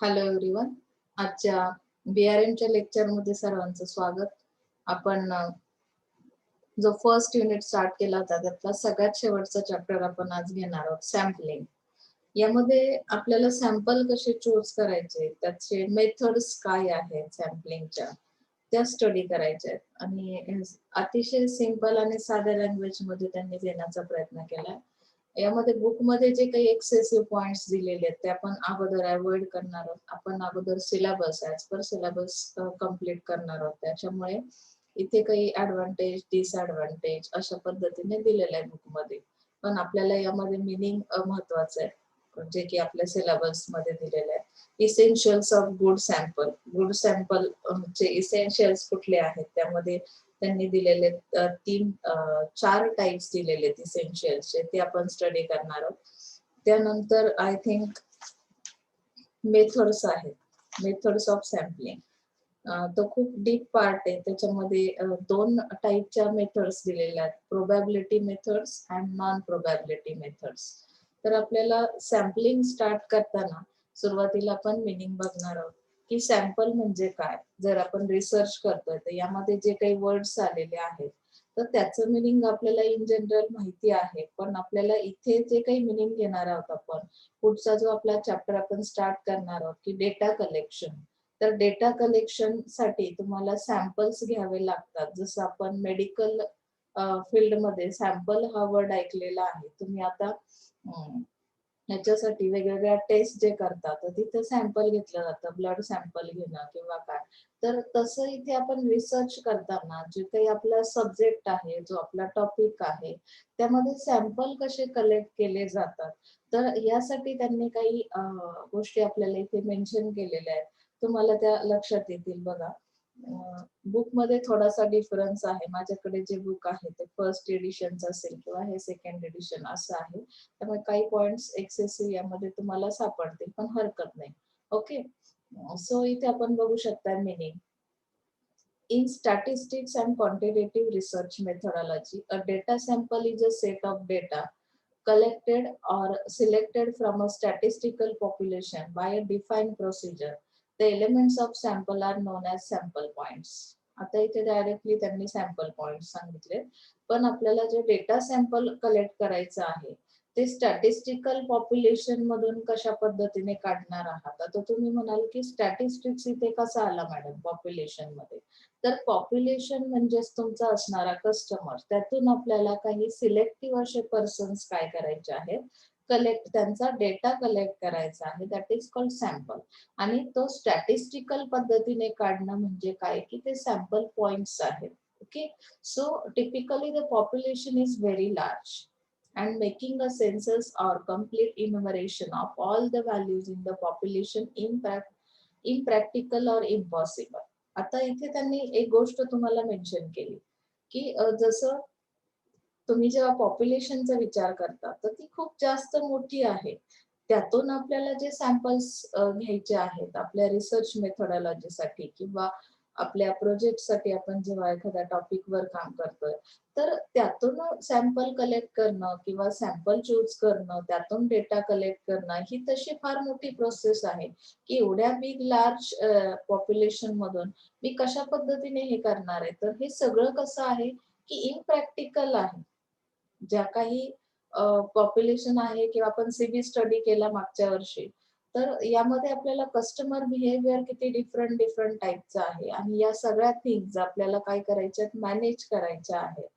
Hello everyone. आजच्या बीआरएमच्या लेक्चरमध्ये सर्वांचं स्वागत. आपण जो फर्स्ट युनिट स्टार्ट केला होता त्यातला सगळ्यात शेवटचा चॅप्टर आपण आज घेणार आहोत, सॅम्पलिंग. यामध्ये आपल्याला सॅम्पल कसे चूज करायचे, त्याचे मेथड्स काय आहेत सॅम्पलिंगच्या, त्या स्टडी करायच्या आहेत. आणि अतिशय सिंपल आणि साध्या लँग्वेज मध्ये त्यांनी देण्याचा प्रयत्न केलाय. यामध्ये बुकमध्ये जे काही एक्सेसिव्ह पॉइंट्स दिलेले आहेत ते आपण अगोदर अवॉइड करणार आहोत. आपण अगोदर syllabus as per syllabus complete करणार आहोत. त्याच्यामुळे इथे काही ऍडव्हान्टेज डिसएडव्हान्टेज अशा पद्धतीने दिलेलं आहे बुकमध्ये. पण आपल्याला यामध्ये मिनिंग महत्वाचं आहे, जे की आपल्या सिलेबस मध्ये दिलेलं आहे. Essentials of good sample. Good sample चे इसेन्शियल्स कुठले आहेत, त्यामध्ये त्यांनी दिलेले चार टाइप्स दिलेले आहेत इसेन्शियल्सचे, ते आपण स्टडी करणार आहोत. त्यानंतर आय थिंक मेथड्स आहेत, मेथड्स ऑफ सॅम्पलिंग. तो खूप डीप पार्ट आहे. त्याच्यामध्ये दोन टाईपच्या मेथड्स दिलेल्या आहेत, probability methods and non probability methods. तर आपल्याला सॅम्पलिंग स्टार्ट करताना सुरुवातीला आपण मिनिंग बघणार आहोत की सॅम्पल म्हणजे काय. जर आपण रिसर्च करतोय तर यामध्ये जे काही वर्ड्स आलेले आहेत तर त्याचं मिनिंग आपल्याला इन जनरल माहिती आहे, पण आपल्याला इथे जे काही मिनिंग घेणार आहोत आपण, पुढचा जो आपला चॅप्टर आपण स्टार्ट करणार आहोत की डेटा कलेक्शन. तर डेटा कलेक्शन साठी तुम्हाला सॅम्पल्स घ्यावे लागतात. जसं आपण मेडिकल फील्डमध्ये सॅम्पल हा वर्ड ऐकलेला आहे. तुम्ही आता याच्यासाठी वेगवेगळ्या टेस्ट जे करतात तर तिथे सॅम्पल घेतलं जातं, ब्लड सॅम्पल घेणं किंवा काय. तर तसं इथे आपण रिसर्च करताना जे काही आपला सब्जेक्ट आहे, जो आपला टॉपिक आहे, त्यामध्ये सॅम्पल कसे कलेक्ट केले जातात, तर यासाठी त्यांनी काही गोष्टी आपल्याला इथे मेन्शन केलेल्या आहेत. तुम्हाला त्या लक्षात येतील बघा. बुक मध्ये थोडासा डिफरन्स आहे. माझ्याकडे जे बुक आहे ते फर्स्ट एडिशनचं असेल किंवा हे सेकंड एडिशन असं आहे, त्यामुळे काही पॉइंट्स एक्सेसिव्ह यामध्ये तुम्हाला सापडतील, पण हरकत नाही. ओके, सो इथे आपण बघू शकता meaning. In statistics and quantitative research methodology, a data sample is a set of data collected or selected from a statistical population by a defined procedure. The elements of sample are known as sample points. आता इथे directly त्यांनी sample point सांगितले, पण आपल्याला जे data sample collect करायचं आहे ते स्टॅटिस्टिकल पॉप्युलेशन मधून कशा पद्धतीने काढणार आहात. आता तुम्ही म्हणाल की स्टॅटिस्टिक्स इथे कसा आला मॅडम पॉप्युलेशन मध्ये. तर पॉप्युलेशन म्हणजेच तुमचा असणारा कस्टमर, त्यातून आपल्याला काही सिलेक्टिव्ह असे पर्सन्स काय करायचे आहेत, कलेक्ट, त्यांचा डेटा कलेक्ट करायचा आहे, दॅट इज कॉल्ड सॅम्पल. आणि तो स्टॅटिस्टिकल पद्धतीने काढणं म्हणजे काय की ते सॅम्पल पॉइंट्स आहेत. Okay, so typically the population is very large and making a census or complete enumeration of all the values in the population impractical or impossible. आता इथे त्यांनी एक गोष्ट तुम्हाला मेन्शन केली की जसं तुम्ही जेव्हा पॉप्युलेशनचा विचार करता तर ती खूप जास्त मोठी आहे. त्यातून आपल्याला जे सॅम्पल्स घ्यायचे आहेत आपल्या रिसर्च मेथोडॉलॉजीसाठी किंवा आपल्या प्रोजेक्टसाठी, आपण जेव्हा एखाद्या टॉपिकवर काम करतोय तर त्यातून सॅम्पल कलेक्ट करणं किंवा सॅम्पल चूज करणं, त्यातून डेटा कलेक्ट करणं, ही तशी फार मोठी प्रोसेस आहे की एवढ्या बिग लार्ज पॉप्युलेशन मधून मी कशा पद्धतीने हे करणार आहे. तर हे सगळं कसं आहे की इम्प्रॅक्टिकल आहे. ज्या काही पॉप्युलेशन आहे किंवा आपण सीबी स्टडी केला मागच्या वर्षी, तर यामध्ये आपल्याला कस्टमर बिहेवियर किती डिफरंट डिफरंट टाईपचा आहे आणि या सगळ्या थिंग्स आपल्याला काय करायच्या आहेत, मॅनेज करायच्या आहेत.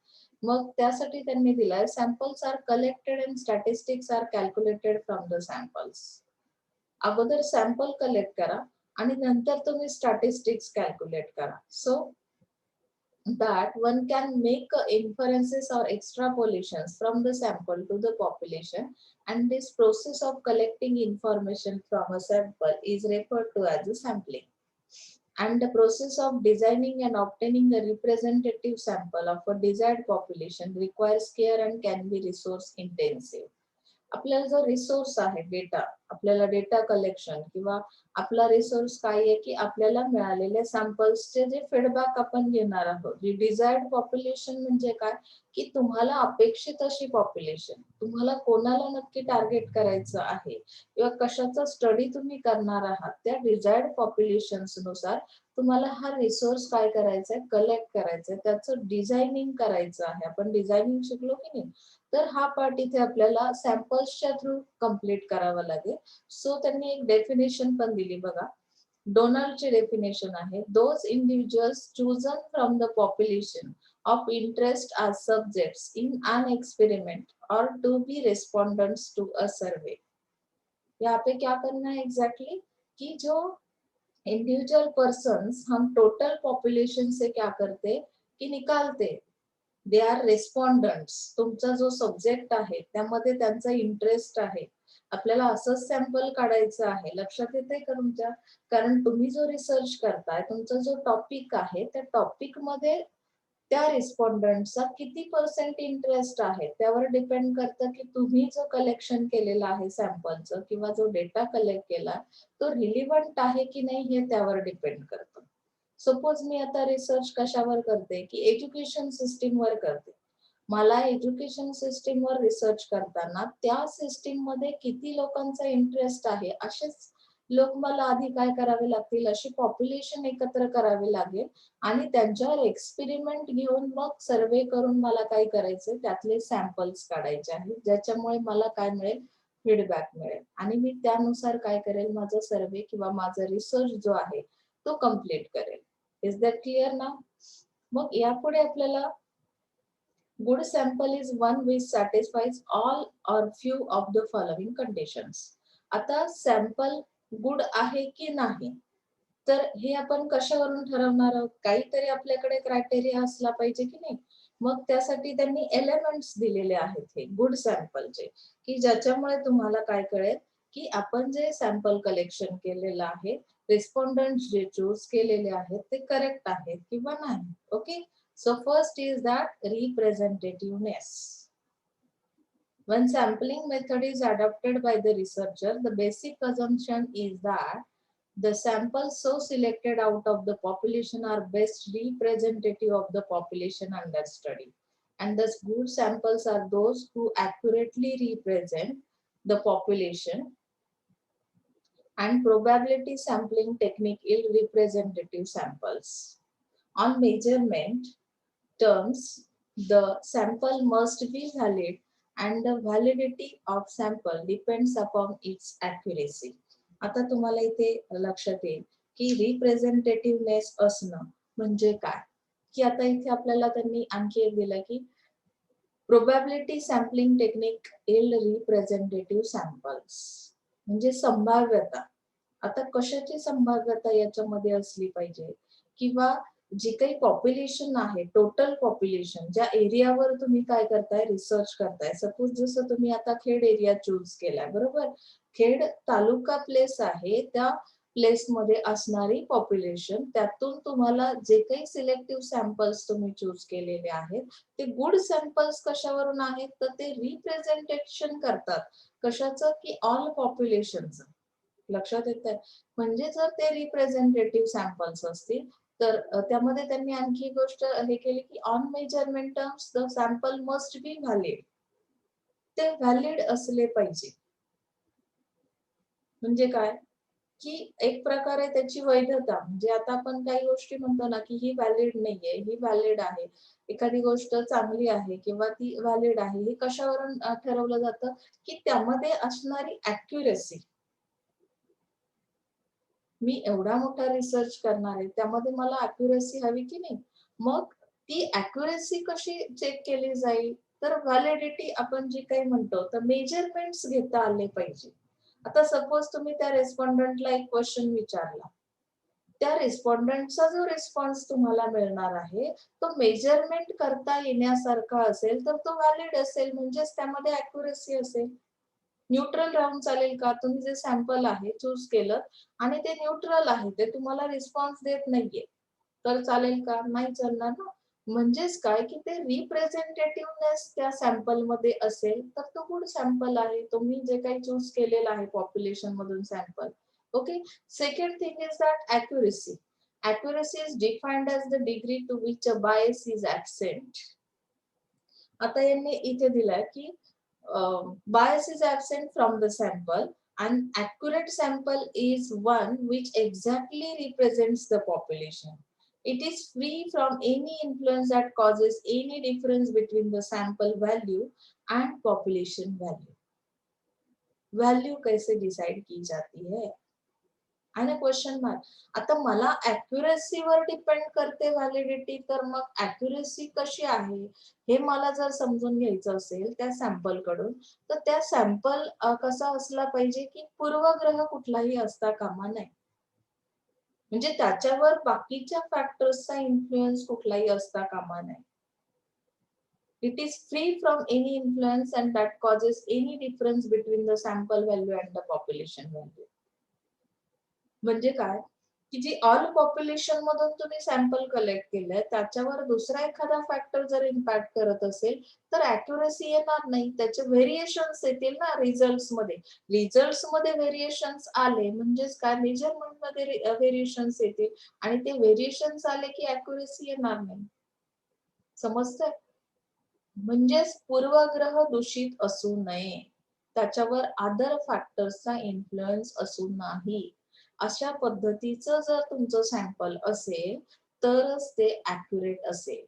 मग त्यासाठी त्यांनी दिलाय samples are collected and statistics are calculated from the samples. अगोदर सॅम्पल कलेक्ट करा आणि नंतर तुम्ही स्टॅटिस्टिक्स कॅल्क्युलेट करा. So that one can make inferences or extrapolations from the sample to the population, and this process of collecting information from a sample is referred to as a sampling. And the process of designing and obtaining a representative sample of a desired population requires care and can be resource intensive. आपल्याला जो resource आहे data, आपल्याला data collection किंवा आपला resource काय आहे की आपल्याला मिळालेल्या सॅम्पल्सचे जे फीडबॅक आपण घेणार आहोत. जी डिझायर्ड पॉप्युलेशन म्हणजे काय की तुम्हाला अपेक्षित अशी पॉप्युलेशन, तुम्हाला कोणाला नक्की टार्गेट करायचं आहे किंवा कशाचा स्टडी तुम्ही करणार आहात, त्या डिझायर्ड पॉप्युलेशन्स नुसार तुम्हाला हा रिसोर्स काय करायचा आहे, कलेक्ट करायचा आहे, त्याचं डिझायनिंग करायचं आहे. आपण डिझायनिंग शिकलो की नाही, तर हा पार्ट इथे आपल्याला सॅम्पल्सच्या थ्रू कम्प्लीट करावा लागेल. सो त्यांनी एक डेफिनेशन पण दिली बघा. डोनाल्डची डेफिनेशन आहे, those individuals chosen from the population of interest as subjects in an experiment or to be respondents to a survey. यहाँ पे क्या करना है एग्जैक्टली कि जो इंडिविजुअल पर्सन्स हम टोटल पॉप्युलेशन से क्या करते की निकालते, दे आर रेस्पॉन्डंट्स. तुमचा जो सब्जेक्ट आहे त्यामध्ये त्यांचा इंटरेस्ट आहे, आपल्याला असंच सॅम्पल काढायचं आहे. लक्षात येते का तुमच्या? कारण तुम्ही जो रिसर्च करताय, तुमचा जो टॉपिक आहे त्या टॉपिक मध्ये त्या रिस्पॉन्डंटचा किती पर्सेंट इंटरेस्ट आहे त्यावर डिपेंड करतं की तुम्ही जो कलेक्शन केलेला आहे सॅम्पलचं किंवा जो डेटा कलेक्ट केला तो रिलिव्हंट आहे की नाही हे त्यावर डिपेंड करतं. सपोज मी आता रिसर्च कशावर करते की एज्युकेशन सिस्टीमवर करते. मला एज्युकेशन सिस्टीमवर रिसर्च करताना त्या सिस्टीम मध्ये किती लोकांचा इंटरेस्ट आहे असेच लोक मला आधी काय करावे लागतील, अशी पॉप्युलेशन एकत्र करावी लागेल आणि त्यांच्यावर एक्सपेरिमेंट घेऊन मग सर्वे करून मला काय करायचं, त्यातले सॅम्पल्स काढायचे आहेत, ज्याच्यामुळे मला काय मिळेल, फीडबॅक मिळेल आणि मी त्यानुसार काय करेल, माझा सर्वे किंवा माझा रिसर्च जो आहे तो कम्प्लीट करेल. इज दॅट क्लिअर ना? मग यापुढे आपल्याला good sample is one which satisfies all or few of the following conditions. आता सॅम्पल गुड आहे की नाही तर हे आपण कशावरून ठरवणार आहोत, काहीतरी आपल्याकडे क्रायटेरिया असला पाहिजे की नाही. मग त्यासाठी त्यांनी एलिमेंट्स दिलेले आहेत हे गुड सॅम्पलचे, की ज्याच्यामुळे तुम्हाला काय कळेल की आपण जे सॅम्पल कलेक्शन केलेलं आहे, रिस्पॉन्डंट जे चूज केलेले आहेत ते करेक्ट आहेत किंवा नाही. Okay, so first is that representativeness. When sampling method is adopted by the researcher, the basic assumption is that the samples so selected out of the population are best representative of the population under study. And thus good samples are those who accurately represent the population, and probability sampling technique is representative samples. On measurement terms, the sample must be valid and the validity of sample depends upon its accuracy. आता तुम्हाला इथे लक्षात येईल की रिप्रेझेंटेटिव्हनेस असणं म्हणजे काय, की आता इथे आपल्याला त्यांनी आणखी एक दिलं की प्रोबॅबिलिटी सॅम्पलिंग टेक्निक इल रिप्रेझेंटेटिव्ह सॅम्पल्स म्हणजे संभाव्यता. आता कशाची संभाव्यता याच्यामध्ये असली पाहिजे, किंवा जी काही पॉप्युलेशन आहे, टोटल पॉप्युलेशन, ज्या एरियावर तुम्ही काय करताय, रिसर्च करताय. सपोज जसं तुम्ही आता खेड एरिया चूज केलाय, बरोबर. खेड तालुका प्लेस आहे, त्या प्लेस मध्ये असणारी पॉप्युलेशन, त्यातून तुम्हाला जे काही सिलेक्टिव्ह सॅम्पल्स तुम्ही चूज केलेले आहेत ते गुड सॅम्पल्स कशावरून आहेत, तर ते रिप्रेझेंटेशन करतात कशाचं, की ऑल पॉप्युलेशनचं. लक्षात येतंय? म्हणजे जर ते रिप्रेझेंटेटिव्ह सॅम्पल्स असतील तर त्यामध्ये त्यांनी आणखी गोष्ट हे केली की on measurement terms the sample must be valid. ते व्हॅलिड असले पाहिजे. म्हणजे काय, की एक प्रकारे त्याची वैधता, म्हणजे आता आपण काही गोष्टी म्हणतो ना की ही व्हॅलिड नाहीये, ही व्हॅलिड आहे. एखादी गोष्ट चांगली आहे किंवा ती व्हॅलिड आहे, हे कशावरून ठरवलं जातं, की त्यामध्ये असणारी अॅक्युरसी. मी एवढा मोठा रिसर्च करणार आहे, त्यामध्ये मला अॅक्युरसी हवी की नाही. मग ती अॅक्युरसी कशी चेक केली जाईल, तर व्हॅलिडिटी आपण जी काही म्हणतो, तर मेजरमेंट्स घेता आले पाहिजे. आता सपोज तुम्ही त्या रेस्पॉन्डंटला एक क्वेश्चन विचारला, त्या रिस्पॉन्डंटचा जो रिस्पॉन्स तुम्हाला मिळणार आहे तो मेजरमेंट करता येण्यासारखा असेल तर तो व्हॅलिड असेल, म्हणजेच त्यामध्ये अॅक्युरसी असेल. न्यूट्रल राहून चालेल का? तुम्ही जे सॅम्पल आहे चूज केलं आणि ते न्यूट्रल आहे, ते तुम्हाला रिस्पॉन्स देत नाहीये, तर चालेल का? नाही चालणार ना. म्हणजेच काय की ते रिप्रेझेंटेटिव्हनेस त्या सॅम्पल मध्ये असेल तर तो गुड सॅम्पल आहे. तुम्ही जे काही चूज केलेलं आहे पॉप्युलेशन मधून sample. Okay. Second thing is that accuracy. Accuracy is defined as the degree to which a bias is absent. आता यांनी इथे दिलाय की bias is absent from the sample and accurate sample is one which exactly represents the population. It is free from any influence that causes any difference between the sample value and population value. Value कैसे decide की जाती है? आणि question mark. आता मला accuracy वर depend करते validity, तर मग accuracy कशी आहे हे मला जर समजून घ्यायचं असेल त्या सॅम्पल कडून, तर त्या सॅम्पल कसा असला पाहिजे की पूर्वग्रह कुठलाही असता कामा नये. म्हणजे त्याच्यावर बाकीच्या फॅक्टर्सचा इन्फ्लुएन्स कुठलाही असता कामा नये. It is free from any influence and that causes any difference between the sample value and the population value. म्हणजे काय की जी ऑल पॉप्युलेशन मधून तुम्ही सॅम्पल कलेक्ट केलंय त्याच्यावर दुसरा एखादा फॅक्टर जर इम्पॅक्ट करत असेल तर अॅक्युरसी येणार नाही. त्याचे व्हेरिएशन्स येतील ना रिझल्ट्स मध्ये. रिझल्ट्स मध्ये व्हेरिएशन्स आले म्हणजेच काय मेजरमेंट मध्ये व्हेरिएशन्स येतील आणि ते व्हेरिएशन्स आले की अॅक्युरसी येणार नाही. समजतंय? म्हणजेच पूर्वग्रह दूषित असू नये. त्याच्यावर अदर फॅक्टर्सचा इन्फ्लुएन्स असू नाही. अशा पद्धतीचं जर तुमचं सॅम्पल असेल तरच ते ॲक्युरेट असेल.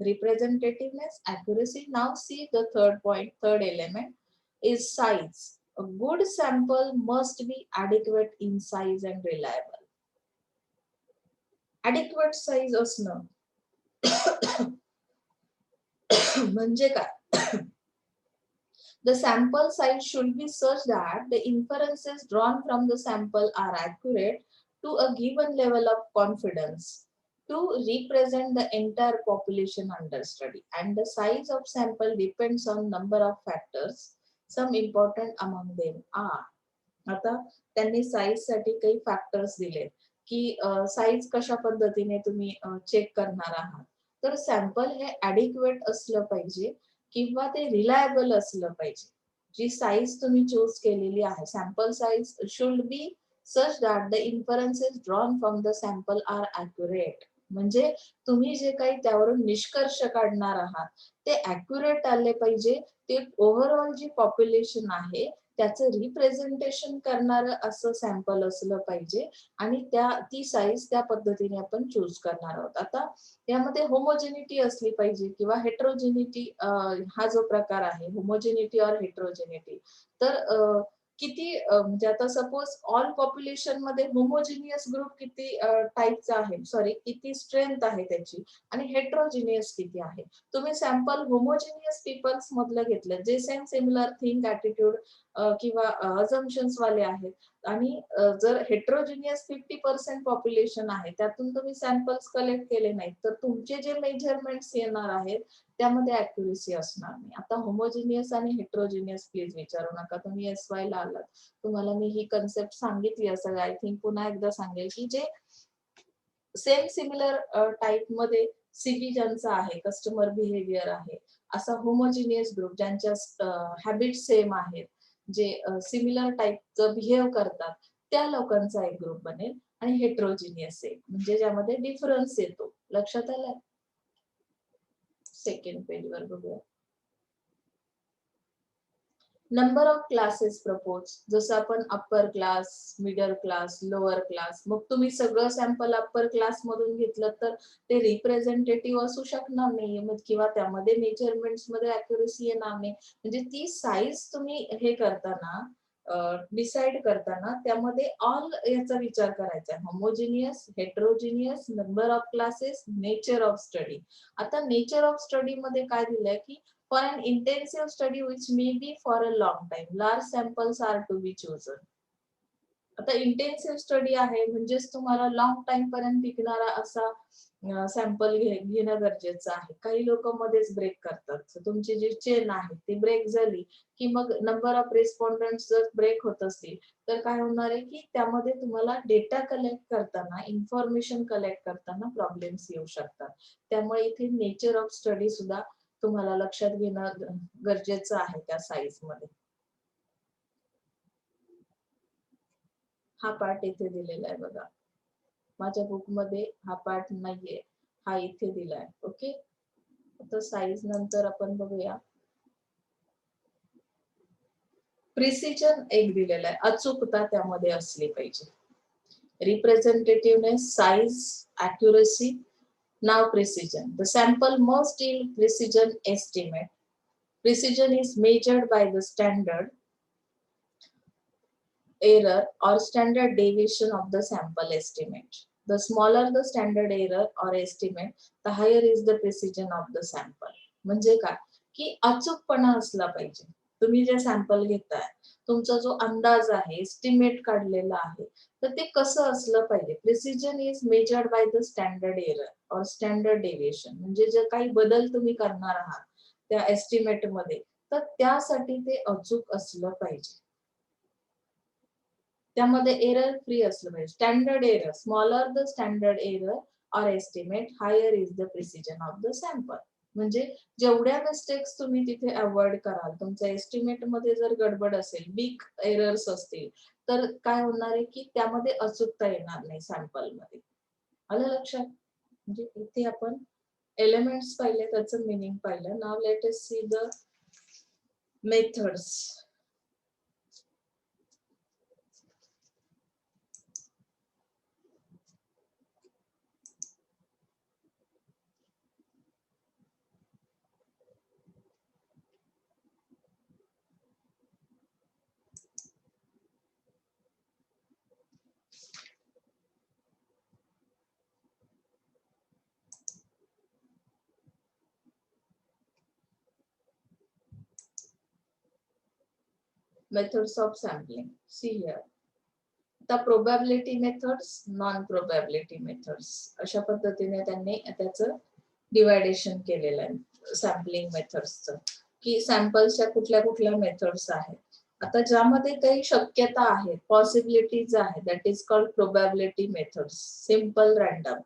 रिप्रेझेंटेटिव्हनेस, accuracy. Now see the third point, third element is size. A good sample must be adequate in size and reliable. Adequate size असणं म्हणजे काय? The sample size should be such that the inferences drawn from the sample are accurate to a given level of confidence to represent the entire population under study. And the size of sample depends on number of factors. Some important among them are. आता त्यांनी size साठी काही factors दिले की size कशा पद्धतीने तुम्ही check करणार आहात. तर सॅम्पल हे ॲडिक्वेट असलं पाहिजे किंवा ते रिलायबल असलं पाहिजे. जी साईज तुम्ही चूज केलेली आहे sample size should be such that the inferences drawn from the sample are accurate. म्हणजे तुम्ही जे काही त्यावरून निष्कर्ष काढणार आहात ते ॲक्युरेट आले पाहिजे. ते ओव्हरऑल जी पॉप्युलेशन आहे त्याचं रिप्रेझेंटेशन करणारं असं सॅम्पल असलं पाहिजे आणि ती साईज त्या पद्धतीने आपण चूज करणार आहोत. आता यामध्ये होमोजेनिटी असली पाहिजे किंवा हेट्रोजेनिटी हा जो प्रकार आहे होमोजेनिटी और हेट्रोजेनिटी. तर किती म्हणजे आता सपोज ऑल पॉप्युलेशन मध्ये होमोजिनियस ग्रुप किती टाईपचा आहे सॉरी किती स्ट्रेंथ आहे त्याची आणि हेट्रोजिनियस किती आहे. तुम्ही सॅम्पल होमोजिनियस पीपल्स मधलं घेतलं जे सेम सिमिलर थिंक ऍटिट्यूड किंवा अझम्पशन्स वाले आहेत आणि जर हेट्रोजिनियस 50% पॉप्युलेशन आहे त्यातून तुम्ही सॅम्पल्स कलेक्ट केले नाहीत तर तुमचे जे मेजरमेंट्स येणार आहेत त्यामध्ये अॅक्युरसी असणार नाही. आता होमोजिनियस आणि हेट्रोजिनियस प्लीज विचारू नका. तुम्ही SY ला आलात तुम्हाला मी ही कन्सेप्ट सांगितली असेल. आय थिंक पुन्हा एकदा सांगेल की जे सेम सिमिलर टाईप मध्ये सीबी ज्यांचा आहे कस्टमर बिहेवियर आहे असा होमोजिनियस ग्रुप ज्यांच्या हॅबिट सेम आहेत जे सिमिलर टाईपचं बिहेव करतात त्या लोकांचा एक ग्रुप बनेल आणि हेट्रोजिनियस एक म्हणजे ज्यामध्ये डिफरन्स येतो. लक्षात आलंय? सेकंड पेज वर बघूया. Number of classes propose. जसं आपण upper class, middle class, lower class, मग तुम्ही सगळं सॅम्पल अप्पर क्लास मधून घेतलं तर ते रिप्रेझेंटेटिव्ह असू शकणार नाही मग किंवा त्यामध्ये मेजरमेंट्स मध्ये अॅक्युरसी येणार नाही. म्हणजे ती साईज तुम्ही हे करताना डिसाइड करताना त्यामध्ये ऑल याचा विचार करायचा. Homogeneous, heterogeneous, number of classes, nature of study. आता नेचर ऑफ स्टडी मध्ये काय दिलंय की for an intensive study which may be for a long time, large samples are to be chosen. आता इंटेन्सिव्ह स्टडी आहे म्हणजेच तुम्हाला लॉंग टाइम पर्यंत टिकणारा असा सॅम्पल घेणं गरजेचं आहे. काही लोक मध्येच ब्रेक करतात. तुमची जी चेन आहे ती ब्रेक झाली की मग नंबर ऑफ रिस्पॉन्डंट जर ब्रेक होत असतील तर काय होणार आहे की त्यामध्ये तुम्हाला डेटा कलेक्ट करताना, इन्फॉर्मेशन कलेक्ट करताना प्रॉब्लेम्स येऊ शकतात. त्यामुळे इथे नेचर ऑफ स्टडी सुद्धा तुम्हाला लक्षात घेणं गरजेचं आहे त्या साईज मध्ये. हा पार्ट इथे दिलेला आहे बघा. माझ्या बुक मध्ये हा पार्ट नाहीये, हा इथे दिलाय. ओके, आता साईज नंतर आपण बघूया. प्रिसिजन एक दिलेला आहे, अचूकता त्यामध्ये असली पाहिजे. रिप्रेझेंटेटिव्हनेस, size, accuracy. Now precision. The sample must yield precision estimate. Precision is measured by the standard error or standard deviation of the sample estimate. The smaller the standard error or estimate, the higher is the precision of the sample. म्हणजे काय की अचूकपणा असला पाहिजे. तुम्ही जे sample घेताय, तुमचा जो अंदाज आहे, एस्टिमेट काढलेला आहे, तर ते कसं असलं पाहिजे. Precision is measured by the standard error और स्टँडर्ड डेविएशन. म्हणजे जे काही बदल तुम्ही करणार आहात त्या एस्टिमेट मध्ये, तर त्यासाठी ते अचूक असलं पाहिजे. त्यामध्ये एरर फ्री असलं पाहिजे. Standard error, smaller the standard error or estimate, higher is the precision of the sample. म्हणजे जेवढ्या मिस्टेक्स तुम्ही तिथे अवॉइड कराल, तुमच्या एस्टिमेट मध्ये जर गडबड असेल, बिग एरर्स असतील, तर काय होणार आहे की त्यामध्ये अचूकता येणार नाही सॅम्पल मध्ये. आलं लक्षात? म्हणजे इथे आपण एलिमेंट्स पाहिले, त्याचं मिनिंग पाहिलं. Now let us see the methods. Methods of sampling. See here. आता probability methods, non probability methods, अशा पद्धतीने त्यांनी त्याचं डिवायडेशन केलेलं आहे सॅम्पलिंग मेथड्सचं, की सॅम्पल्सच्या कुठल्या कुठल्या मेथड्स आहेत. आता ज्यामध्ये काही शक्यता आहेत, पॉसिबिलिटीज आहेत, that is called probability methods, simple random.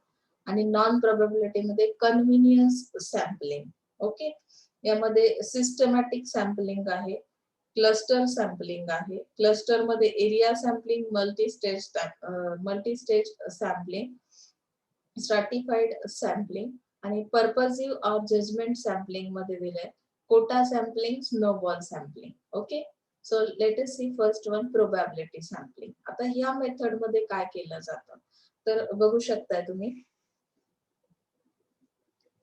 आणि नॉन प्रोबॅबिलिटी मध्ये कन्व्हिनियन्स सॅम्पलिंग. ओके, यामध्ये सिस्टमॅटिक सॅम्पलिंग आहे, क्लस्टर सॅम्पलिंग आहे. क्लस्टर मध्ये area sampling, multistage sampling, stratified sampling आणि पर्पजिव्ह और जजमेंट सॅम्पलिंग मध्ये दिलंय quota sampling, snowball sampling. Okay, so let us see first one, probability sampling. आता ह्या method मध्ये काय केलं जातं तर बघू शकताय तुम्ही.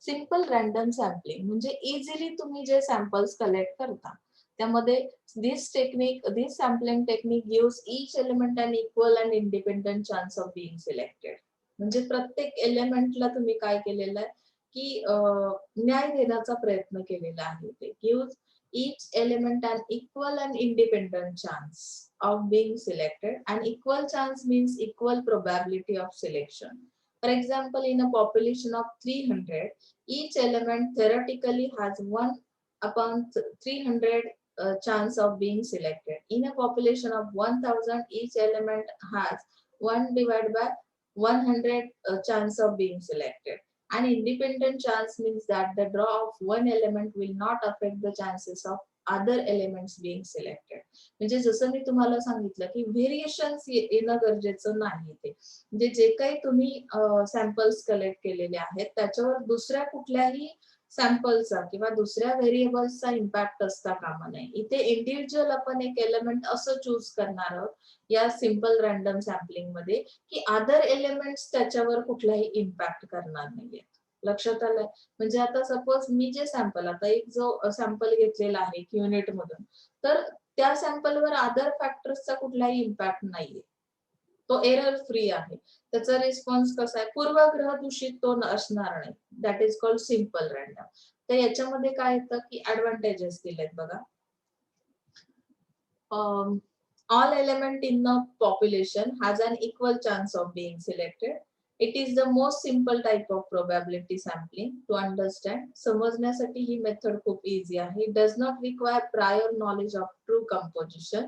सिंपल रॅन्डम सॅम्पलिंग म्हणजे इझिली तुम्ही जे सॅम्पल्स कलेक्ट करता, त्यामध्ये this sampling technique gives each element an equal and independent chance of being selected. म्हणजे प्रत्येक एलिमेंटला तुम्ही काय केलेलं आहे की न्याय देण्याचा प्रयत्न केलेला आहे. ते gives each element an equal and independent chance of being selected, and equal chance means equal probability of selection. For example, in a population of 300, each element theoretically has 1 upon 300 chance of being selected. In a population of 1000, each element has 1 divided by 100 chance of being selected. An independent chance means that the draw of one element will not affect the chances of other elements being selected. म्हणजे जसं मी तुम्हाला सांगितलं की variations येणं गरजेचं नाही. ते म्हणजे जे काही तुम्ही सॅम्पल्स कलेक्ट केलेले आहेत त्याच्यावर दुसऱ्या कुठल्याही सॅम्पलचा किंवा दुसऱ्या व्हेरिएबल्सचा इम्पॅक्ट असता कामा नये. इथे इंडिव्हिज्युअल आपण एक एलिमेंट असं चूज करणार आहोत या सिंपल रॅन्डम सॅम्पलिंग मध्ये की अदर एलिमेंट्स त्याच्यावर कुठलाही इम्पॅक्ट करणार नाहीये. लक्षात आलंय? म्हणजे आता सपोज मी जे सॅम्पल, आता एक जो सॅम्पल घेतलेला आहे युनिट मधून, तर त्या सॅम्पलवर अदर फॅक्टर्सचा कुठलाही इम्पॅक्ट नाहीये. तो एरर फ्री आहे. त्याचा रिस्पॉन्स कसा आहे, पूर्वग्रह दूषित तो असणार नाही. That is called simple random. तर याच्यामध्ये काय येतं की ऍडव्हान्टेजेस दिलेत बघा. All element in the population has an equal chance of being selected. It is the most simple type of probability sampling to understand. समजण्यासाठी ही मेथड खूप इझी आहे. It does not require prior knowledge of true composition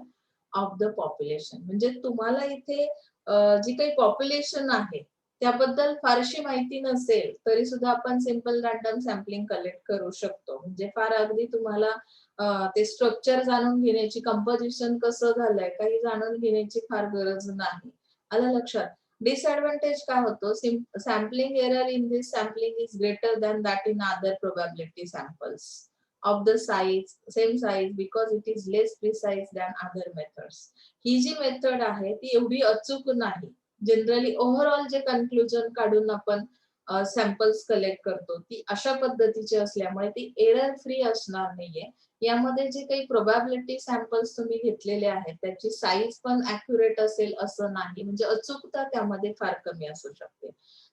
of the population. म्हणजे तुम्हाला इथे जी काही population आहे त्याबद्दल फारशी माहिती नसेल तरी सुद्धा आपण सिंपल रॅन्डम सॅम्पलिंग कलेक्ट करू शकतो. म्हणजे फार अगदी तुम्हाला ते स्ट्रक्चर जाणून घेण्याची, कंपोजिशन कसं झालंय काही जाणून घेण्याची फार गरज नाही. आलं लक्षात? डिसएडव्हान्टेज काय होतो, sampling error in this sampling is greater than that in other probability samples of the size, same size, because it is less precise than other methods. ही जी मेथड आहे ती एवढी अचूक नाही. जनरली ओव्हरऑल जे कन्क्लुजन काढून आपण सॅम्पल्स कलेक्ट करतो ती अशा पद्धतीची असल्यामुळे ती एरर फ्री असणार नाहीये. यामध्ये जे काही प्रोबॅबिलिटी सॅम्पल्स तुम्ही घेतलेले आहेत त्याची साईज पण ॲक्युरेट असेल असं नाही. म्हणजे अचूकता त्यामध्ये फार कमी असू शकते.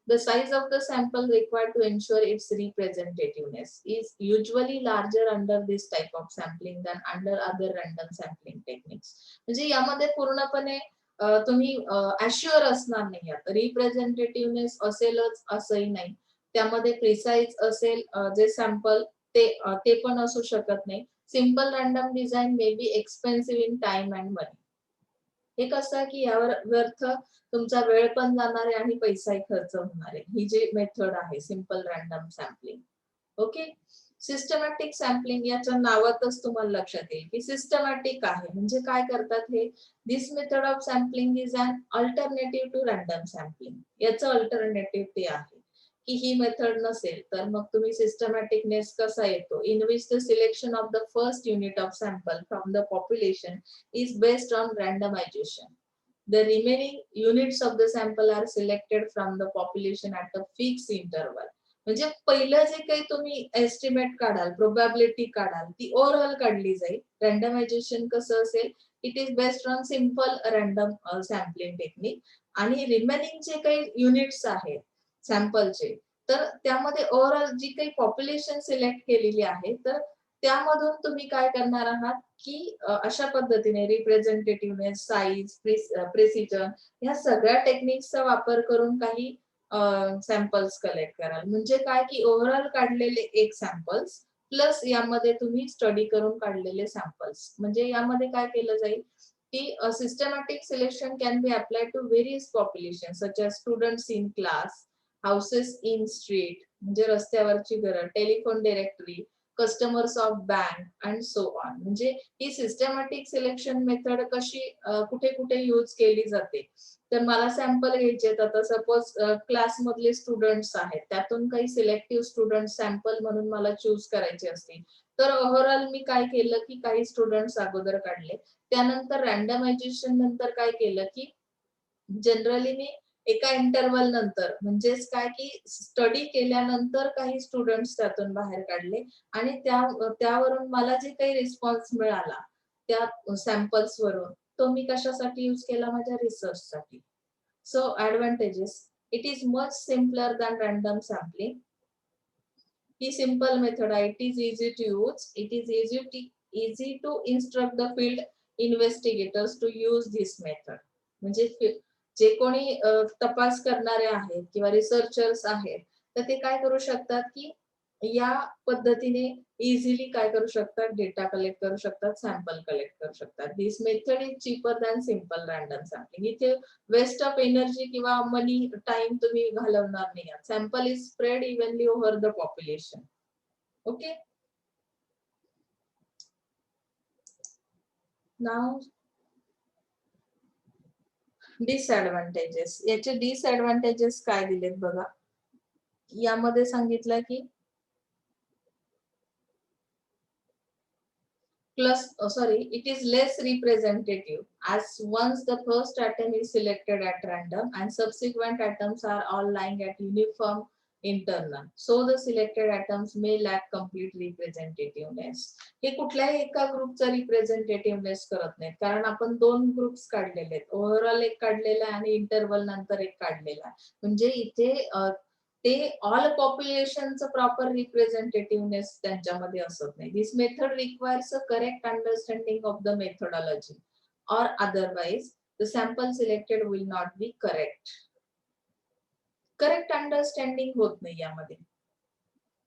The size of the sample required to ensure its representativeness is usually larger under this type of sampling than under other random sampling techniques. म्हणजे यामध्ये पूर्णपणे तुम्ही अश्युअर असणार नाही आहात. रिप्रेझेंटेटिव्हनेस असेलच असंही नाही. त्यामध्ये प्रिसाइज असेल जे सॅम्पल ते पण असू शकत नाही. Simple random design may be expensive in time and money. हे कसं आहे की यावर व्यर्थ तुमचा वेळ पण जाणार आहे आणि पैसाही खर्च होणार आहे. ही जी मेथड आहे simple random sampling. Okay. Systematic sampling याच्या नावातच तुम्हाला लक्षात येईल की सिस्टमॅटिक आहे. म्हणजे काय करतात हे, this method of sampling is an alternative to random sampling. याचं अल्टरनेटिव्ह ते आहे की ही मेथड नसेल तर मग तुम्ही सिस्टमॅटिकनेस कसा येतो, in which the selection of the first unit of sample from the population is based on randomization. The remaining units of the sample are selected from the population at a fixed interval. म्हणजे पहिलं जे काही तुम्ही estimate काढाल, probability काढाल ती overall काढली जाईल. Randomisation कसं असेल, it is based on simple random sampling technique. आणि रिमेनिंग जे काही युनिट्स आहेत सॅम्पलचे तर त्यामध्ये ओव्हरऑल जी काही पॉप्युलेशन सिलेक्ट केलेली आहे तर त्यामधून तुम्ही काय करणार आहात की अशा पद्धतीने रिप्रेझेंटेटिव्हनेस, साईज, प्रिसिजन या सगळ्या टेक्निक्सचा वापर करून काही सॅम्पल्स कलेक्ट कराल. म्हणजे काय की ओव्हरऑल काढलेले एक सॅम्पल्स प्लस यामध्ये तुम्ही स्टडी करून काढलेले सॅम्पल्स. म्हणजे यामध्ये काय केलं जाईल की systematic selection can be applied to various population such as students in class, houses in street म्हणजे रस्त्यावरची घरं, telephone directory, customers of bank and so on. म्हणजे ही सिस्टमॅटिक सिलेक्शन मेथड कशी कुठे कुठे यूज केली जाते तर मला सॅम्पल घ्यायचे आता सपोज क्लासमधले स्टुडंट्स आहेत त्यातून काही सिलेक्टिव्ह स्टुडंट सॅम्पल म्हणून मला चूज करायचे असतील तर ओव्हरऑल मी काय केलं की काही स्टुडंट्स अगोदर काढले. त्यानंतर रँडमायझेशन नंतर काय केलं की जनरली मी एका इंटरवल नंतर म्हणजेच काय की स्टडी केल्यानंतर काही स्टुडंट्स त्यातून बाहेर काढले आणि त्यावरून मला जे काही रिस्पॉन्स मिळाला त्या सॅम्पल्स वरून तो मी कशासाठी यूज केला, माझ्या रिसर्चसाठी. So advantages, it is much simpler than random sampling. ही सिंपल मेथड आहे. It is easy to use. It is easy to instruct the field investigators to use this method. म्हणजे जे कोणी तपास करणारे आहेत किंवा रिसर्चर्स आहेत तर ते काय करू शकतात की या पद्धतीने इझिली काय करू शकतात, डेटा कलेक्ट करू शकतात, सॅम्पल कलेक्ट करू शकतात. This method is cheaper than simple random sampling. इथे वेस्ट ऑफ एनर्जी किंवा मनी टाइम तुम्ही घालवणार नाही. Sample is spread evenly over the population. Okay. Now disadvantages. याचे डिसएडव्हान्टेजेस काय दिलेत बघा. यामध्ये सांगितलं की it is less representative as once the first atom is selected at random and subsequent atoms are all lying at uniform internal, so the selected atoms may lack complete representativeness. हे कुठल्याही एका ग्रुपचा रिप्रेझेंटेटिव्हनेस करत नाहीत कारण आपण दोन ग्रुप्स काढलेले आहेत. ओव्हरऑल एक काढलेला आहे आणि इंटरवल नंतर एक काढलेला आहे. म्हणजे इथे ते ऑल पॉप्युलेशनचं प्रॉपर रिप्रेझेंटेटिव्हनेस त्यांच्यामध्ये असत नाही. This method requires a correct understanding of the methodology or otherwise the sample selected will not be correct. Correct understanding होत नाही यामध्ये.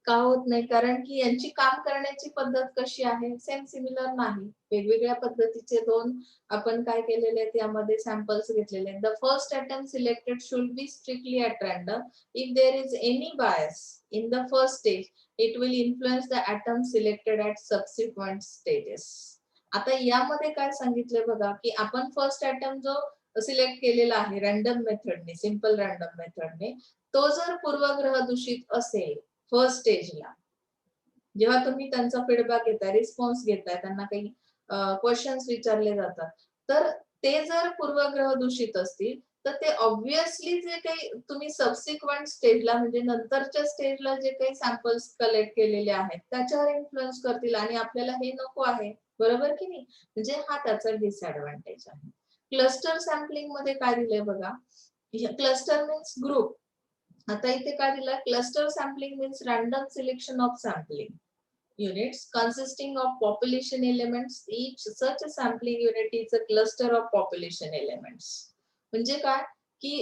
का होत नाही? कारण की यांची काम करण्याची पद्धत कशी आहे? सेम सिमिलर नाही. वेगवेगळ्या पद्धतीचे 2 आपण काय केलेले आहेत यामध्ये सॅम्पल्स घेतलेले आहेत. The first attempt selected should be strictly at random. If there is any bias in the first stage, it will influence the attempt selected at subsequent stages. आता यामध्ये काय सांगितलंय बघा, की आपण फर्स्ट अटेम्प्ट जो सिलेक्ट केलेला आहे रँडम मेथडने, सिंपल रँडम मेथडने, तो जर पूर्वग्रह दूषित असेल फर्स्ट स्टेजला, जेव्हा तुम्ही त्यांचा फीडबॅक घेताय, रिस्पॉन्स घेताय, त्यांना काही क्वेश्चन्स विचारले जातात, तर ते जर पूर्वग्रह दूषित असतील, तर ते ऑब्व्हियसली जे काही तुम्ही सबसिक्वेंट स्टेजला म्हणजे नंतरच्या स्टेजला जे काही सॅम्पल्स कलेक्ट केलेले आहेत, त्याच्यावर इन्फ्लुअन्स करतील आणि आपल्याला हे नको आहे. बरोबर की नाही? म्हणजे हा त्याचा डिसएडव्हांटेज आहे. क्लस्टर सॅम्पलिंग मध्ये काय दिलंय बघा. Cluster means group. आता इथे काय दिलं cluster sampling means random selection of sampling units consisting of population elements. Each such a sampling unit is a cluster of population elements. म्हणजे काय की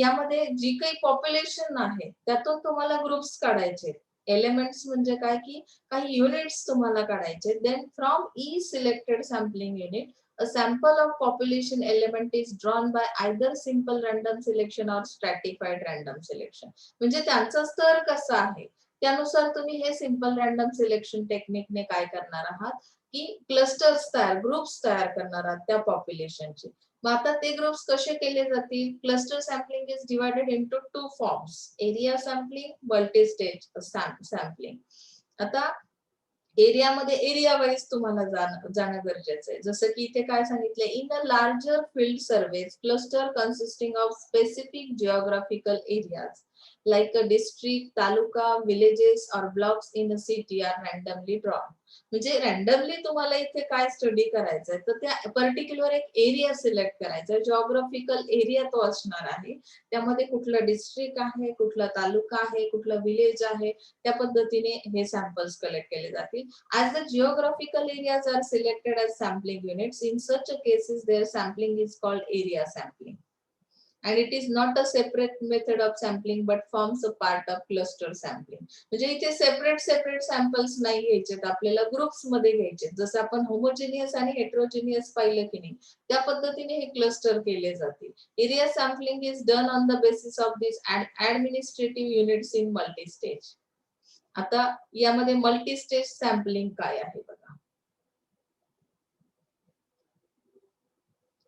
यामध्ये जी काही पॉप्युलेशन आहे त्यातून तुम्हाला ग्रुप्स काढायचे. एलिमेंट्स म्हणजे काय की काही युनिट्स तुम्हाला काढायचे. Then from each selected sampling unit a sample of population element is drawn by either simple random selection or stratified random selection. म्हणजे त्यांचा स्तर कसा आहे त्यानुसार तुम्ही हे सिंपल रॅन्डम सिलेक्शन टेक्निकने काय करणार आहात की क्लस्टर्स तयार ग्रुप्स तयार करणार आहात त्या पॉप्युलेशनचे. मग आता ते ग्रुप्स कसे केले जातील? Cluster sampling is divided into 2 forms, area sampling, multi stage sampling. आता एरियामध्ये एरिया वाईज तुम्हाला जाणं गरजेचं आहे. जसं की इथे काय सांगितलंय in a larger field surveys cluster consisting of specific geographical areas like a district, taluka, villages or blocks in a city are randomly drawn. म्हणजे रॅन्डमली तुम्हाला इथे काय स्टडी करायचंय तर त्या पर्टिक्युलर एक एरिया सिलेक्ट करायचा जिओग्राफिकल एरिया तो असणार आहे. त्यामध्ये कुठलं डिस्ट्रिक्ट आहे, कुठला तालुका आहे, कुठलं विलेज आहे, त्या पद्धतीने हे सॅम्पल्स कलेक्ट केले जातील. As the geographical areas are selected as sampling units, in such a cases their sampling is called area sampling. And it is not a separate method of sampling but forms a part of cluster sampling. म्हणजे इथे separate samples नाही घ्यायचेत आपल्याला groups मध्ये घ्यायचे. जसं आपण homogeneous आणि heterogeneous पाहिलं की नाही त्या पद्धतीने हे क्लस्टर केले जातील. Area sampling is done on the basis of this administrative units in multi stage. आता यामध्ये मल्टी स्टेज सॅम्पलिंग काय आहे बघा.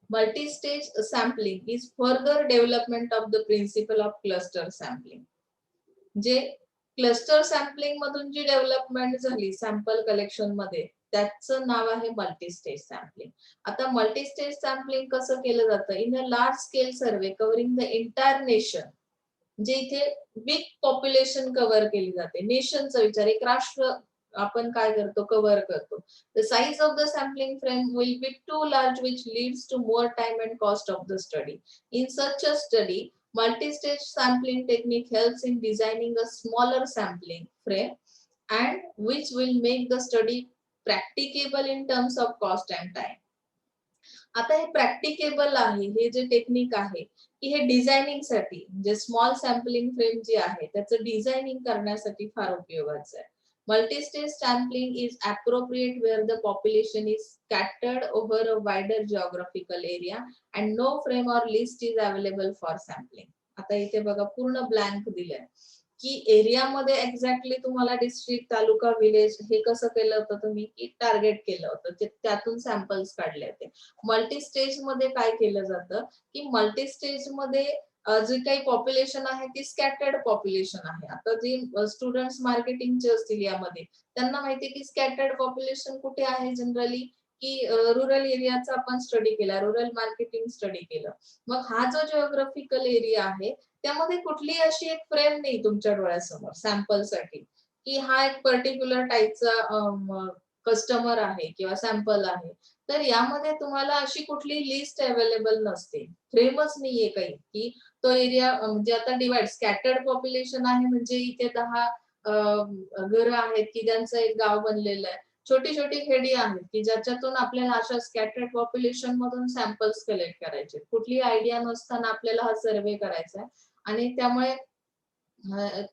Multi-stage sampling is further development of the principle of cluster sampling. जे क्लस्टर सॅम्पलिंग मधून जी development झाली sample collection मध्ये त्याचं नाव आहे मल्टी स्टेज सॅम्पलिंग. आता मल्टी स्टेज सॅम्पलिंग कसं केलं जातं in a large scale survey covering the entire nation. म्हणजे इथे बिग पॉप्युलेशन कव्हर केली जाते. नेशनचा विचार एक राष्ट्र आपण काय करतो कव्हर करतो. The size of the sampling frame will be too large which leads to more time and cost of the study. In such a study, multi-stage sampling technique helps in designing a smaller sampling frame and which will make the study practicable in terms of cost and time. आता हे प्रॅक्टिकेबल आहे हे जे technique आहे की हे designing साठी म्हणजे स्मॉल सॅम्पलिंग फ्रेम जी आहे त्याचं डिझायनिंग करण्यासाठी फार उपयोगाचं आहे. Multi-stage sampling is appropriate where the population is scattered over a wider geographical area and no frame or list is available for sampling. आता इथे बघा पूर्ण ब्लँक दिलंय की एरियामध्ये एक्झॅक्टली तुम्हाला डिस्ट्रिक्ट तालुका विलेज हे कसं केलं होतं तुम्ही की टार्गेट केलं होतं त्यातून सॅम्पल्स काढले होते. मल्टी स्टेज मध्ये काय केलं जातं की मल्टी स्टेज मध्ये जी काही पॉप्युलेशन आहे ती स्कॅटर्ड पॉप्युलेशन आहे. आता जी स्टुडंट्स मार्केटिंगचे असतील यामध्ये त्यांना माहितीये की स्कॅटर्ड पॉप्युलेशन कुठे आहे जनरली की रुरल एरियाचा आपण स्टडी केला, रुरल मार्केटिंग स्टडी केलं. मग हा जो जिओग्राफिकल एरिया आहे त्यामध्ये कुठलीही अशी एक फ्रेम नाही तुमच्या डोळ्यासमोर सॅम्पलसाठी की हा एक पर्टिक्युलर टाईपचा कस्टमर आहे किंवा सॅम्पल आहे. तर यामध्ये तुम्हाला अशी कुठली लिस्ट अवेलेबल नसते. फ्रेमच नाहीये काही की तो एरिया म्हणजे आता डिवाइड स्कॅटर्ड पॉप्युलेशन आहे म्हणजे इथे 10 घरं आहेत की ज्यांचं एक गाव बनलेलं आहे. छोटी छोटी खेडी आहेत की ज्याच्यातून आपल्याला अशा स्कॅटर्ड पॉप्युलेशन मधून सॅम्पल्स कलेक्ट करायचे. कुठली आयडिया नसताना आपल्याला हा सर्वे करायचा आहे आणि त्यामुळे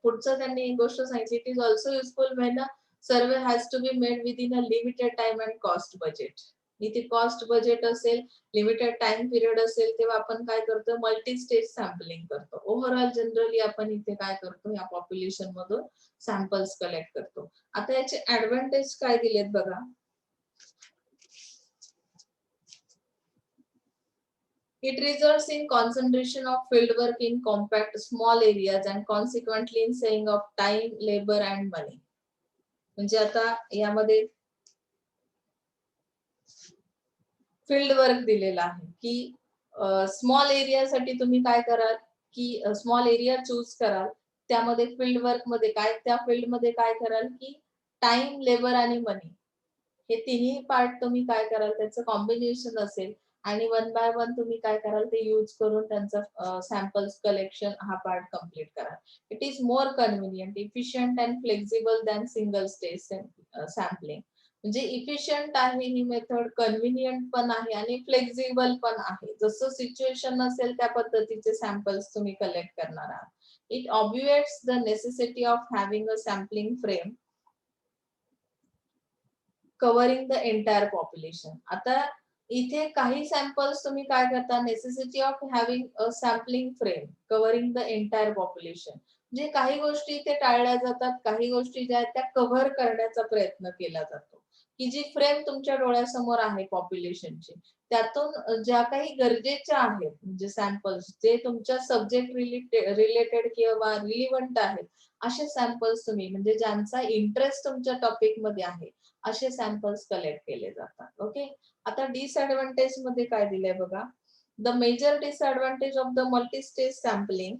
पुढचं त्यांनी एक गोष्ट सांगितली, it is also useful when a survey has to be made within a limited time and cost budget. इथे कॉस्ट बजेट असेल, लिमिटेड टाइम पिरियड असेल, तेव्हा आपण काय करतो, मल्टी स्टेज सॅम्पलिंग करतो. ओव्हरऑल जनरली आपण इथे काय करतो, या पॉप्युलेशन मधून सॅम्पल्स कलेक्ट करतो. आता याचे ऍडव्हान्टेज काय दिलेत बघा. It results in concentration of fieldwork in compact small areas and consequently in saving of time, labor and money. म्हणजे आता यामध्ये फील्ड वर्क दिलेला आहे की स्मॉल एरियासाठी तुम्ही काय कराल की स्मॉल एरिया चूज कराल, त्यामध्ये फील्ड वर्क मध्ये काय, त्या फील्ड मध्ये काय कराल की टाइम, लेबर आणि मनी हे तिन्ही पार्ट तुम्ही काय कराल, त्याचं कॉम्बिनेशन असेल आणि वन बाय वन तुम्ही काय कराल ते यूज करून त्यांचा सॅम्पल्स कलेक्शन हा पार्ट कम्प्लीट कराल. It is more convenient, efficient and flexible than single stage sampling. म्हणजे इफिशियंट आहे ही मेथड, कन्व्हिनियंट पण आहे आणि फ्लेक्झिबल पण आहे. जसं सिच्युएशन असेल त्या पद्धतीचे सॅम्पल्स तुम्ही कलेक्ट करणार आहात. It obviates the necessity of having a sampling frame covering the entire population. आता इथे काही सॅम्पल्स तुम्ही काय करता, necessity of having a sampling frame covering the entire population. म्हणजे काही गोष्टी इथे टाळल्या जातात, काही गोष्टी ज्या आहेत त्या कव्हर करण्याचा प्रयत्न केला जातो. की जी फ्रेम तुमच्या डोळ्यासमोर आहे पॉप्युलेशनची, त्यातून ज्या काही गरजेच्या आहेत म्हणजे सॅम्पल्स जे तुमच्या सब्जेक्ट रिलेटेड किंवा रिलिव्हंट आहेत, असे सॅम्पल्स तुम्ही म्हणजे ज्यांचा इंटरेस्ट तुमच्या टॉपिक मध्ये आहे असे सॅम्पल्स कलेक्ट केले जातात. ओके. आता डिसएडव्हान्टेज मध्ये काय दिलंय बघा. The major disadvantage of the multi-stage sampling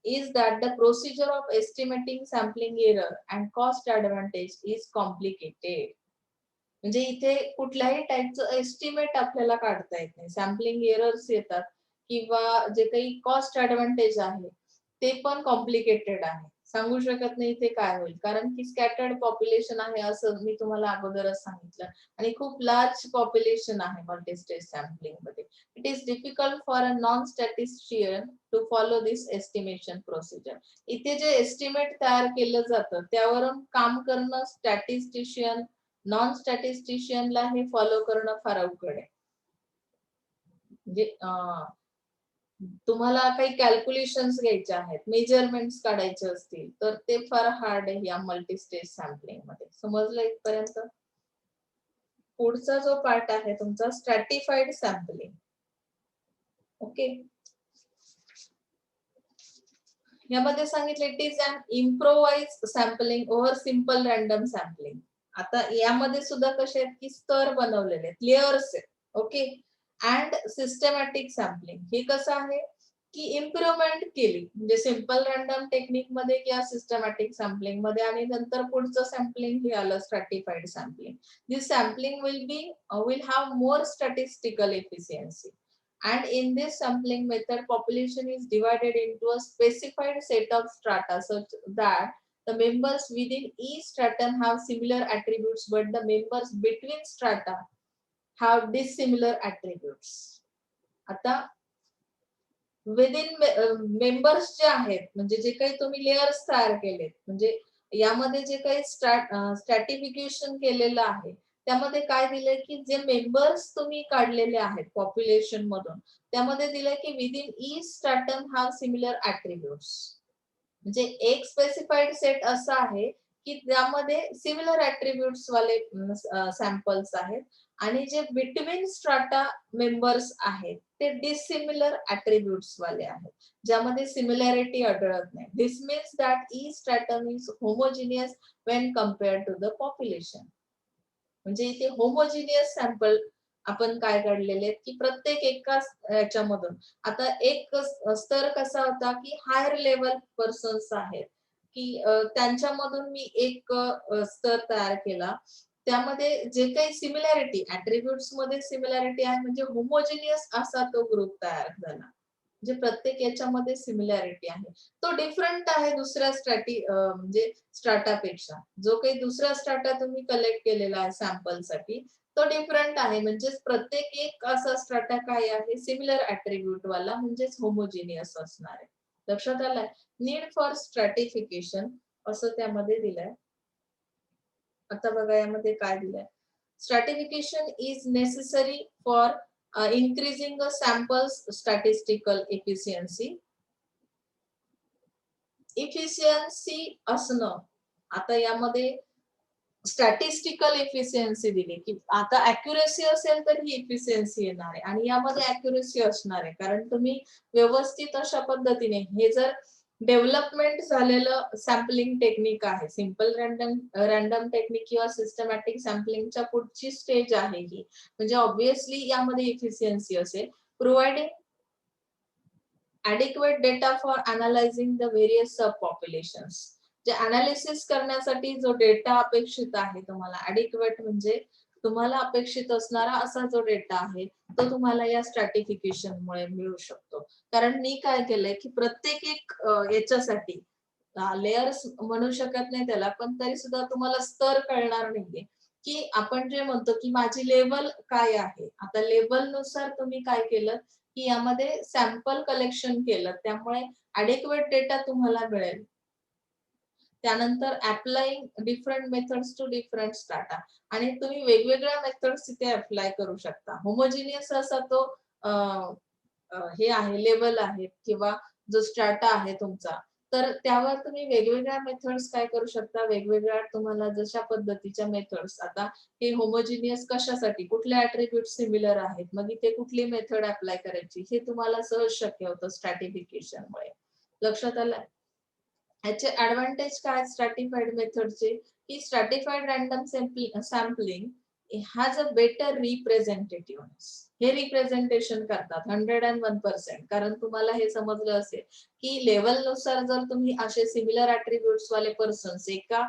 is that the procedure of estimating sampling error and cost advantage is complicated. म्हणजे इथे कुठल्याही टाईपचं एस्टिमेट आपल्याला काढता येत नाही. सॅम्पलिंग एरर्स येतात किंवा जे काही कॉस्ट ऍडव्हान्टेज आहे ते पण कॉम्प्लिकेटेड आहे. सांगू शकत नाही इथे काय होईल, कारण की स्कॅटर्ड पॉप्युलेशन आहे असं मी तुम्हाला अगोदरच सांगितलं आणि खूप लार्ज पॉप्युलेशन आहे मल्टी स्टेज सॅम्पलिंग मध्ये. It is difficult for a non statistician to follow this estimation procedure. इथे जे एस्टिमेट तयार केलं जातं त्यावरून काम करणं स्टॅटिस्टिशियन, नॉन स्टॅटिस्टिशियनला हे फॉलो करणं फार अवघड आहे. म्हणजे तुम्हाला काही कॅल्क्युलेशन्स घ्यायचे आहेत, मेजरमेंट्स काढायचे असतील तर ते फार हार्ड आहे या मल्टी स्टेज सॅम्पलिंग मध्ये. समजलं इथपर्यंत? पुढचा जो पार्ट आहे तुमचा स्ट्रॅटिफाईड सॅम्पलिंग. ओके. यामध्ये सांगितले it is an improvised sampling over simple random sampling. आता यामध्ये सुद्धा कसे आहेत की स्तर बनवलेले आहेत, लेयर्स आहेत. ओके. अँड सिस्टमॅटिक सॅम्पलिंग हे कसं आहे की इम्प्रुव्हमेंट केली म्हणजे सिंपल रॅन्डम टेक्निक मध्ये किंवा सिस्टमॅटिक सॅम्पलिंग मध्ये आणि नंतर पुढचं सॅम्पलिंग हे आलं स्ट्रॅटिफाईड sampling. This sampling will have more statistical efficiency. And in this sampling method, population is divided into a specified set of strata such that the members within each stratum have similar attributes, but the members between strata have dissimilar attributes. आता within members जे आहेत म्हणजे जे काही तुम्ही layers तयार केलेत, म्हणजे यामध्ये जे काही स्ट्रॅटिफिकेशन केलेलं आहे त्यामध्ये काय दिलंय की जे मेंबर्स तुम्ही काढलेले आहेत पॉप्युलेशन मधून त्यामध्ये दिलंय की within each stratum have similar ऍट्रिब्यूट्स. म्हणजे एक स्पेसिफाईड सेट असा आहे की त्यामध्ये सिमिलर ऍट्रिब्यूट्स वाले सॅम्पल्स आहेत आणि जे बिटवीन स्ट्राटा मेंबर्स आहेत ते डिसिमिलर ऍट्रिब्यूट्स वाले आहेत ज्यामध्ये सिमिलॅरिटी आढळत नाही. This means that each stratum is homogeneous when compared to the population. म्हणजे इथे होमोजिनियस सॅम्पल आपण काय काढलेले आहेत की प्रत्येक एका याच्यामधून आता एक स्तर कसा होता की हायर लेवल पर्सन्स आहेत की त्यांच्यामधून मी एक स्तर तयार केला, त्यामध्ये जे काही सिमिलॅरिटी ऍट्रिब्यूट्स मध्ये सिमिलॅरिटी आहे म्हणजे होमोजिनियस असा तो ग्रुप तयार झाला. म्हणजे प्रत्येक याच्यामध्ये सिमिलॅरिटी आहे, तो डिफरंट आहे दुसऱ्या म्हणजे स्ट्राटापेक्षा. जो काही दुसरा स्ट्राटा तुम्ही कलेक्ट केलेला आहे सॅम्पल साठी तो डिफरंट आहे. म्हणजे प्रत्येक एक असा स्ट्राटा काय आहे सिमिलर ऍट्रिब्यूट वाला म्हणजेच होमोजिनियस असणार आहे. लक्षात आलंय? नीड फॉर स्ट्रॅटिफिकेशन असं त्यामध्ये दिलंय. आता बघा यामध्ये काय दिलंय. स्ट्रॅटिफिकेशन is necessary for increasing the sample's statistical efficiency. Efficiency असणं. आता यामध्ये स्टॅटिस्टिकल इफिशियन्सी दिली की आता अॅक्युरेसी असेल तर ही इफिशियन्सी येणार आहे आणि यामध्ये अॅक्युरेसी असणार आहे कारण तुम्ही व्यवस्थित अशा पद्धतीने हे जर डेव्हलपमेंट झालेलं सॅम्पलिंग टेक्निक आहे. सिंपल रॅन्डम टेक्निक किंवा सिस्टमॅटिक सॅम्पलिंगच्या पुढची स्टेज आहे ही. म्हणजे ऑब्व्हियसली यामध्ये इफिशियन्सी असेल. Providing adequate data for analyzing the various subpopulations. जे अनालिसिस करण्यासाठी जो डेटा अपेक्षित आहे तुम्हाला adequate म्हणजे तुम्हाला अपेक्षित असणारा असा जो डेटा आहे तो तुम्हाला या स्ट्रॅटिफिकेशन मुळे मिळू शकतो. कारण मी काय केलंय की प्रत्येक एक याच्यासाठी लेयर्स म्हणू शकत नाही त्याला पण तरी सुद्धा तुम्हाला स्तर कळणार नाहीये की आपण जे म्हणतो की माझी लेवल काय आहे. आता लेवल नुसार तुम्ही काय केलं की यामध्ये सॅम्पल कलेक्शन केलं त्यामुळे ॲडेक्वेट डेटा तुम्हाला मिळेल. त्यानंतर applying different methods to different strata आणि तुम्ही वेगवेगळ्या मेथड्स तिथे अप्लाय करू शकता. होमोजिनियस असा तो हे आहे लेवल आहे किंवा जो स्ट्रॅटा आहे तुमचा तर त्यावर तुम्ही वेगवेगळ्या मेथड्स काय करू शकता. वेगवेगळ्या तुम्हाला जशा पद्धतीच्या मेथड्स आता हे होमोजिनियस कशासाठी कुठले ऍट्रिब्यूट सिमिलर आहेत मग इथे कुठली मेथड अप्लाय करायची हे तुम्हाला सहज शक्य होतं स्ट्रॅटिफिकेशन मुळे. लक्षात आलं. ह्याचे ऍडव्हान्टेज काय स्ट्रॅटिफाईड मेथडचे की stratified random sampling has a better representativeness. हे रिप्रेझेंटेशन करतात 101% कारण तुम्हाला हे समजलं असेल की लेवल नुसार जर तुम्ही असे सिमिलर ऍट्रिब्यूट्स वाले पर्सन्स एका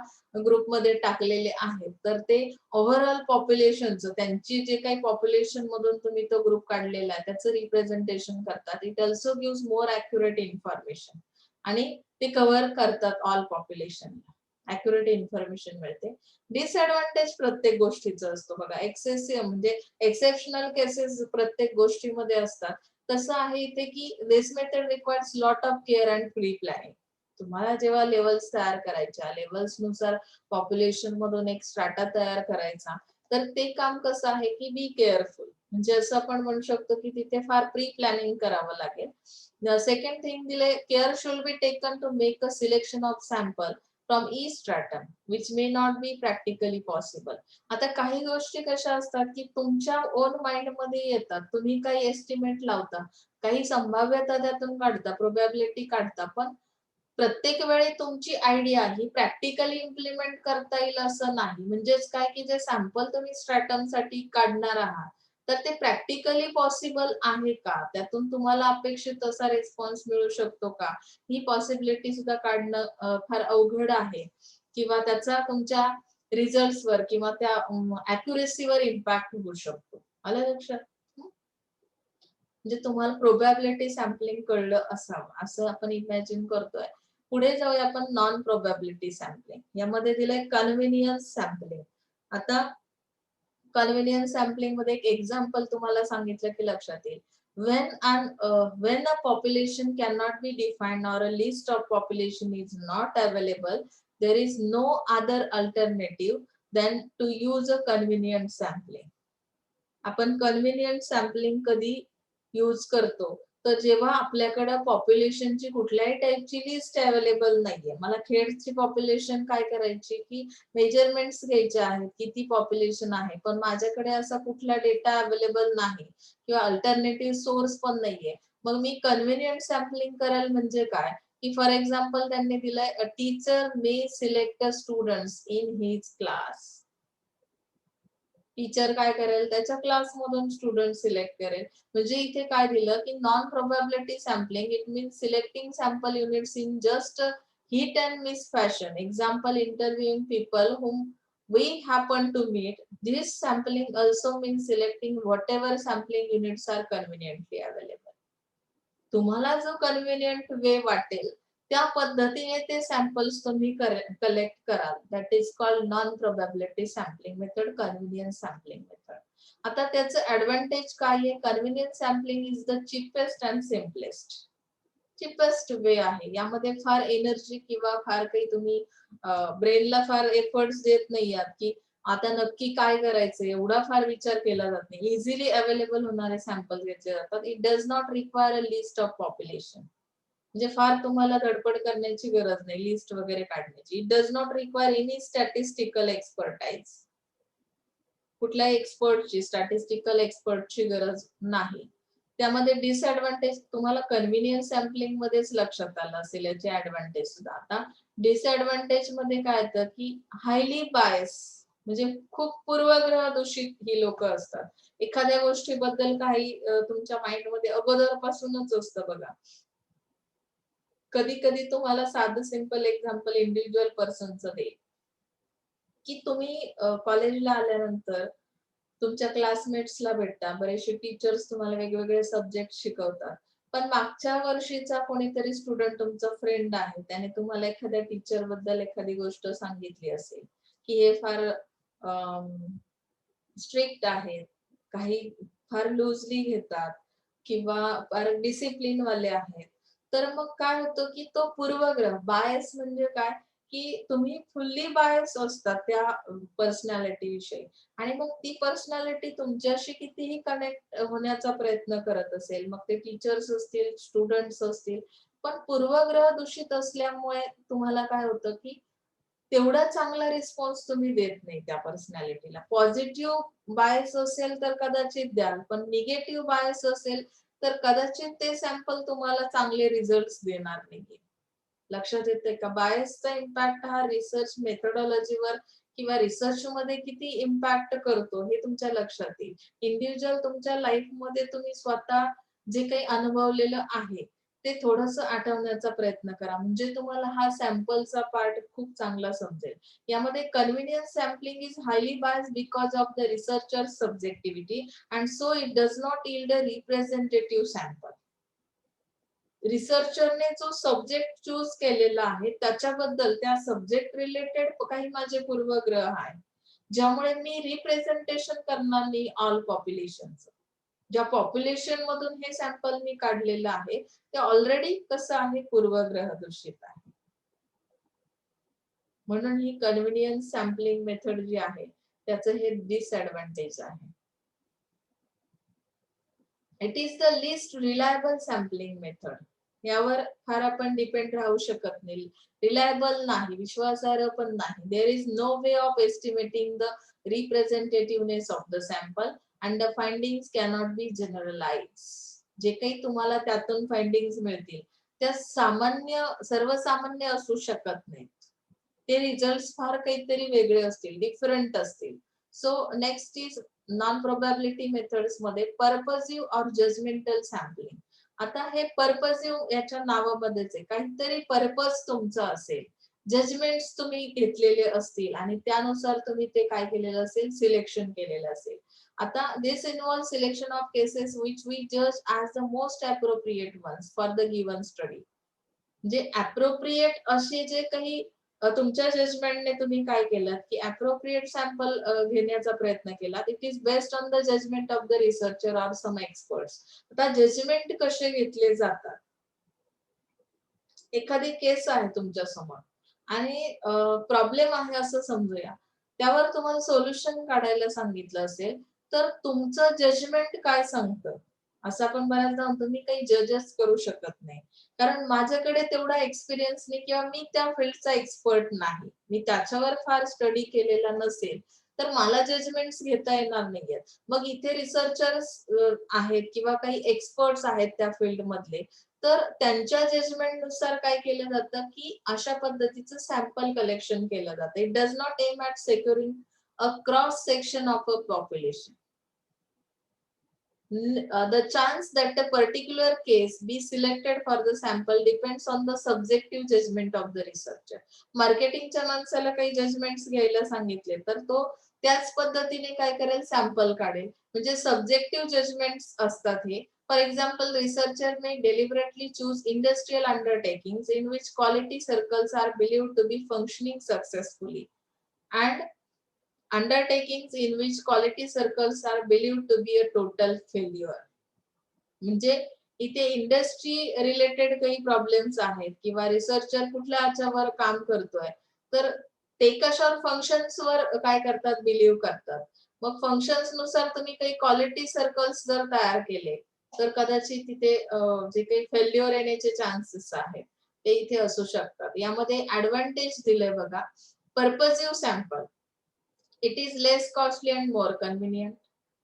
ग्रुपमध्ये टाकलेले आहेत तर ते ओव्हरऑल पॉप्युलेशनचं त्यांची जे काही पॉप्युलेशन मधून तुम्ही तो ग्रुप काढलेला आहे त्याचं रिप्रेझेंटेशन करतात. It also gives more accurate information आणि ते कव्हर करतात ऑल पॉप्युलेशनला. अॅक्युरेट इन्फॉर्मेशन मिळते. डिसएडव्हान्टेज प्रत्येक गोष्टीचं असतो बघा. एक्सेसिव्ह म्हणजे एक्सेप्शनल केसेस प्रत्येक गोष्टीमध्ये असतात. तसं आहे इथे की this method requires lot of care and pre planning. तुम्हाला जेव्हा लेवल्स तयार करायच्या लेवल्स नुसार पॉप्युलेशन मधून एक स्ट्रॅटा तयार करायचा तर ते काम कसं आहे की बी केअरफुल म्हणजे असं आपण म्हणू शकतो की तिथे फार प्री प्लॅनिंग करावं लागेल. The second thing दिले care should be taken to make a selection of sample from each stratum which may not be practically possible. आता काही गोष्टी कशा असतात की तुमच्या ओन माइंड मध्ये येतात. तुम्ही काही एस्टिमेट लावता काही संभाव्यता त्यातून काढता प्रोबॅबिलिटी काढता पण प्रत्येक वेळी तुमची आयडिया ही प्रॅक्टिकली इम्प्लिमेंट करता येईल असं नाही. म्हणजेच काय की जे सॅम्पल तुम्ही स्ट्रॅटम साठी काढणार आहात तर ते प्रॅक्टिकली पॉसिबल आहे का त्यातून तुम्हाला अपेक्षित असा रिस्पॉन्स मिळू शकतो का ही पॉसिबिलिटी सुद्धा काढणं फार अवघड आहे किंवा त्याचा तुमच्या रिझल्ट्सवर किंवा त्या अॅक्युरेसीवर इम्पॅक्ट होऊ शकतो. आलं लक्षात. म्हणजे तुम्हाला प्रोबॅबिलिटी सॅम्पलिंग कळलं असावं असं आपण इमॅजिन करतोय. पुढे जाऊया आपण नॉन प्रोबॅबिलिटी सॅम्पलिंग. यामध्ये दिलंय कन्व्हिनियन्स सॅम्पलिंग. आता कन्व्हिनियन्स सॅम्पलिंग मध्ये एक एक्झाम्पल तुम्हाला सांगितलं की लक्षात येईल. When a population cannot be defined or a list of population is not available, there is no other alternative than to use a convenient sampling. आपण कन्व्हिनियंट सॅम्पलिंग कधी यूज करतो तर जेव्हा आपल्याकडे पॉप्युलेशनची कुठल्याही टाईपची लिस्ट अवेलेबल नाहीये. मला खेडची पॉप्युलेशन काय करायची की मेजरमेंट्स घ्यायचे आहेत किती पॉप्युलेशन आहे पण माझ्याकडे असा कुठला डेटा अवेलेबल नाही किंवा अल्टरनेटिव्ह सोर्स पण नाहीये. मग मी कन्व्हिनियंट सॅम्पलिंग करेल म्हणजे काय की फॉर एक्झाम्पल त्यांनी दिलंय a teacher may select a students in his class. Teacher काय करेल त्याच्या क्लासमधून स्टुडंट सिलेक्ट करेल. म्हणजे इथे काय दिलं की non probability sampling it means selecting sample units in just hit and miss fashion. Example interviewing people whom we happen to meet. This sampling also means selecting whatever sampling units are conveniently available. तुम्हाला जो convenient वे वाटेल त्या पद्धतीने ते samples तुम्ही collect कराल. That is called non probability sampling method convenience sampling method. आता त्याचं ऍडव्हान्टेज काय आहे. Convenience sampling is the cheapest and simplest. Cheapest way आहे. यामध्ये फार एनर्जी किंवा फार काही तुम्ही ब्रेनला फार एफर्ट्स देत नाही आहात, की आता नक्की काय करायचं एवढा फार विचार केला जात नाही. इझिली अवेलेबल होणारे सॅम्पल्स घेतले जातात. It does not require a list of population. म्हणजे फार तुम्हाला धडपड करण्याची गरज नाही लिस्ट वगैरे काढण्याची. It does not require any statistical expertise. कुठल्याही एक्सपर्टची, स्टॅटिस्टिकल एक्सपर्टची गरज नाही. त्यामध्ये डिसएडव्हान्टेज तुम्हाला कन्व्हिनियन्स सॅम्पलिंग मध्येच लक्षात आलं असेल याचे ऍडव्हान्टेज सुद्धा. आता डिसएडव्हान्टेज मध्ये काय येतं की हायली बायस, म्हणजे खूप पूर्वग्रह दूषित ही लोक असतात. एखाद्या गोष्टीबद्दल काही तुमच्या माइंड मध्ये अगोदरपासूनच असतं बघा. कधी कधी तुम्हाला साधं सिंपल एक्झाम्पल इंडिव्हिज्युअल पर्सनचं देईल, की तुम्ही कॉलेजला आल्यानंतर तुमच्या क्लासमेट्सला भेटता, बरेचसे टीचर्स तुम्हाला वेगवेगळे सब्जेक्ट शिकवतात. पण मागच्या वर्षीचा कोणीतरी स्टुडंट तुमचा फ्रेंड आहे, त्याने तुम्हाला एखाद्या टीचर बद्दल एखादी गोष्ट सांगितली असेल, की हे फार स्ट्रिक्ट आहेत, काही फार लूजली घेतात किंवा फार डिसिप्लिन वाले आहेत. तर मग काय होतं की तो पूर्वग्रह, बायस म्हणजे काय, की तुम्ही फुल्ली बायस असतात त्या पर्सनॅलिटी विषयी आणि मग ती पर्सनॅलिटी तुमच्याशी कितीही कनेक्ट होण्याचा प्रयत्न करत असेल, मग ते टीचर्स असतील, स्टुडंट्स असतील, पण पूर्वग्रह दूषित असल्यामुळे तुम्हाला काय होतं की तेवढा चांगला रिस्पॉन्स तुम्ही देत नाही त्या पर्सनॅलिटीला. पॉझिटिव्ह बायस असेल तर कदाचित द्याल, पण निगेटिव्ह बायस असेल तर कदाचित ते सॅम्पल तुम्हाला चांगले रिझल्ट्स देणार नाहीये. लक्षात येतंय का? बायसचा इम्पॅक्ट हा रिसर्च मेथोडॉलॉजीवर किंवा रिसर्च मध्ये किती इम्पॅक्ट करतो हे तुमच्या लक्षात येईल. इंडिव्हिज्युअल तुमच्या लाईफमध्ये तुम्ही स्वतः जे काही अनुभवलेलं आहे ते थोडंसं आठवण्याचा प्रयत्न करा, म्हणजे तुम्हाला हा सॅम्पलचा पार्ट खूप चांगला समजेल. यामध्ये convenience sampling is highly biased because of the researchers subjectivity and so it does not yield a representative sample. रिसर्चरने जो सब्जेक्ट चूज केलेला आहे त्याच्याबद्दल त्या सब्जेक्ट रिलेटेड काही माझे पूर्वग्रह आहे, ज्यामुळे मी रिप्रेझेंटेशन करणार नाही ऑल पॉप्युलेशनचं. ज्या पॉप्युलेशन मधून हे सॅम्पल मी काढलेलं आहे ते ऑलरेडी कसं आहे, पूर्वग्रह दूषित आहे. म्हणून ही कन्व्हिनियन्स सॅम्पलिंग मेथड जी आहे त्याचं हे डिसएडव्हान्टेज आहे. It is the list reliable sampling method. यावर फार आपण डिपेंड राहू शकत नाही. रिलायबल नाही, विश्वासार्ह पण नाही. There is no way of estimating the representativeness of the sample and the findings cannot be generalise. जे काही तुम्हाला त्यातून फाइंडिंग्स मिळतील त्या सर्वसामान्य असू शकत नाहीत. ते रिझल्ट्स फार काहीतरी वेगळे असतील, डिफरंट असतील. So next is non probability methods मध्ये पर्पसिव्ह और जजमेंटल सॅम्पलिंग. आता हे पर्पसिव्ह याच्या नावामध्येच आहे, काहीतरी पर्पज तुमचा असेल, जजमेंट्स तुम्ही घेतलेले असतील आणि त्यानुसार तुम्ही ते काय केलेलं असेल, सिलेक्शन केलेलं असेल. आता this involve selection of cases which we जज as the most appropriate ones for the given study. म्हणजे अप्रोप्रिएट असे जे काही तुमच्या जजमेंटने तुम्ही काय केलं की अप्रोप्रिएट सॅम्पल घेण्याचा प्रयत्न केला. It is based on the judgement of the researcher or some experts. आता जजमेंट कसे घेतले जातात, एखादी केस आहे तुमच्या समोर आणि प्रॉब्लेम आहे असं समजूया, त्यावर तुम्हाला सोल्युशन काढायला सांगितलं असेल तर तुमचं जजमेंट काय सांगतं, असं आपण बऱ्याचदा म्हणतो मी काही जजच करू शकत नाही कारण माझ्याकडे तेवढा एक्सपिरियन्स नाही किंवा मी त्या फील्डचा एक्सपर्ट नाही, मी त्याच्यावर फार स्टडी केलेला नसेल तर मला जजमेंट्स घेता येणार नाहीयेत. मग इथे रिसर्चर्स आहेत किंवा काही एक्सपर्ट्स आहेत त्या फील्ड मधले, तर त्यांच्या जजमेंट नुसार काय केलं जातं की अशा पद्धतीचं सॅम्पल कलेक्शन केलं जातं. It does not aim at securing a cross section of a population. The chance that a particular case be selected for the sample depends on the subjective judgment of the researcher. मार्केटिंगच्या माणसाला काही judgements घ्यायला सांगितले तर तो त्याच पद्धतीने काय करेल, सॅम्पल काढेल. म्हणजे सब्जेक्टिव्ह जजमेंट्स असतात हे. For example, researcher may deliberately choose industrial undertakings in which quality circles are believed to be functioning successfully and undertakings in which quality circles are believed to be a total failure. म्हणजे इथे industry related काही problems आहेत किंवा researcher कुठल्या याच्यावर काम करतोय, तर ते कशावर फंक्शन्सवर काय करतात, बिलीव्ह करतात. मग फंक्शन्स नुसार तुम्ही काही क्वालिटी सर्कल्स जर तयार केले, तर कदाचित तिथे जे काही फेल्युअर येण्याचे चान्सेस आहेत ते इथे असू शकतात. यामध्ये ऍडव्हान्टेज दिलंय बघा, purposive sample. It is less costly and more convenient.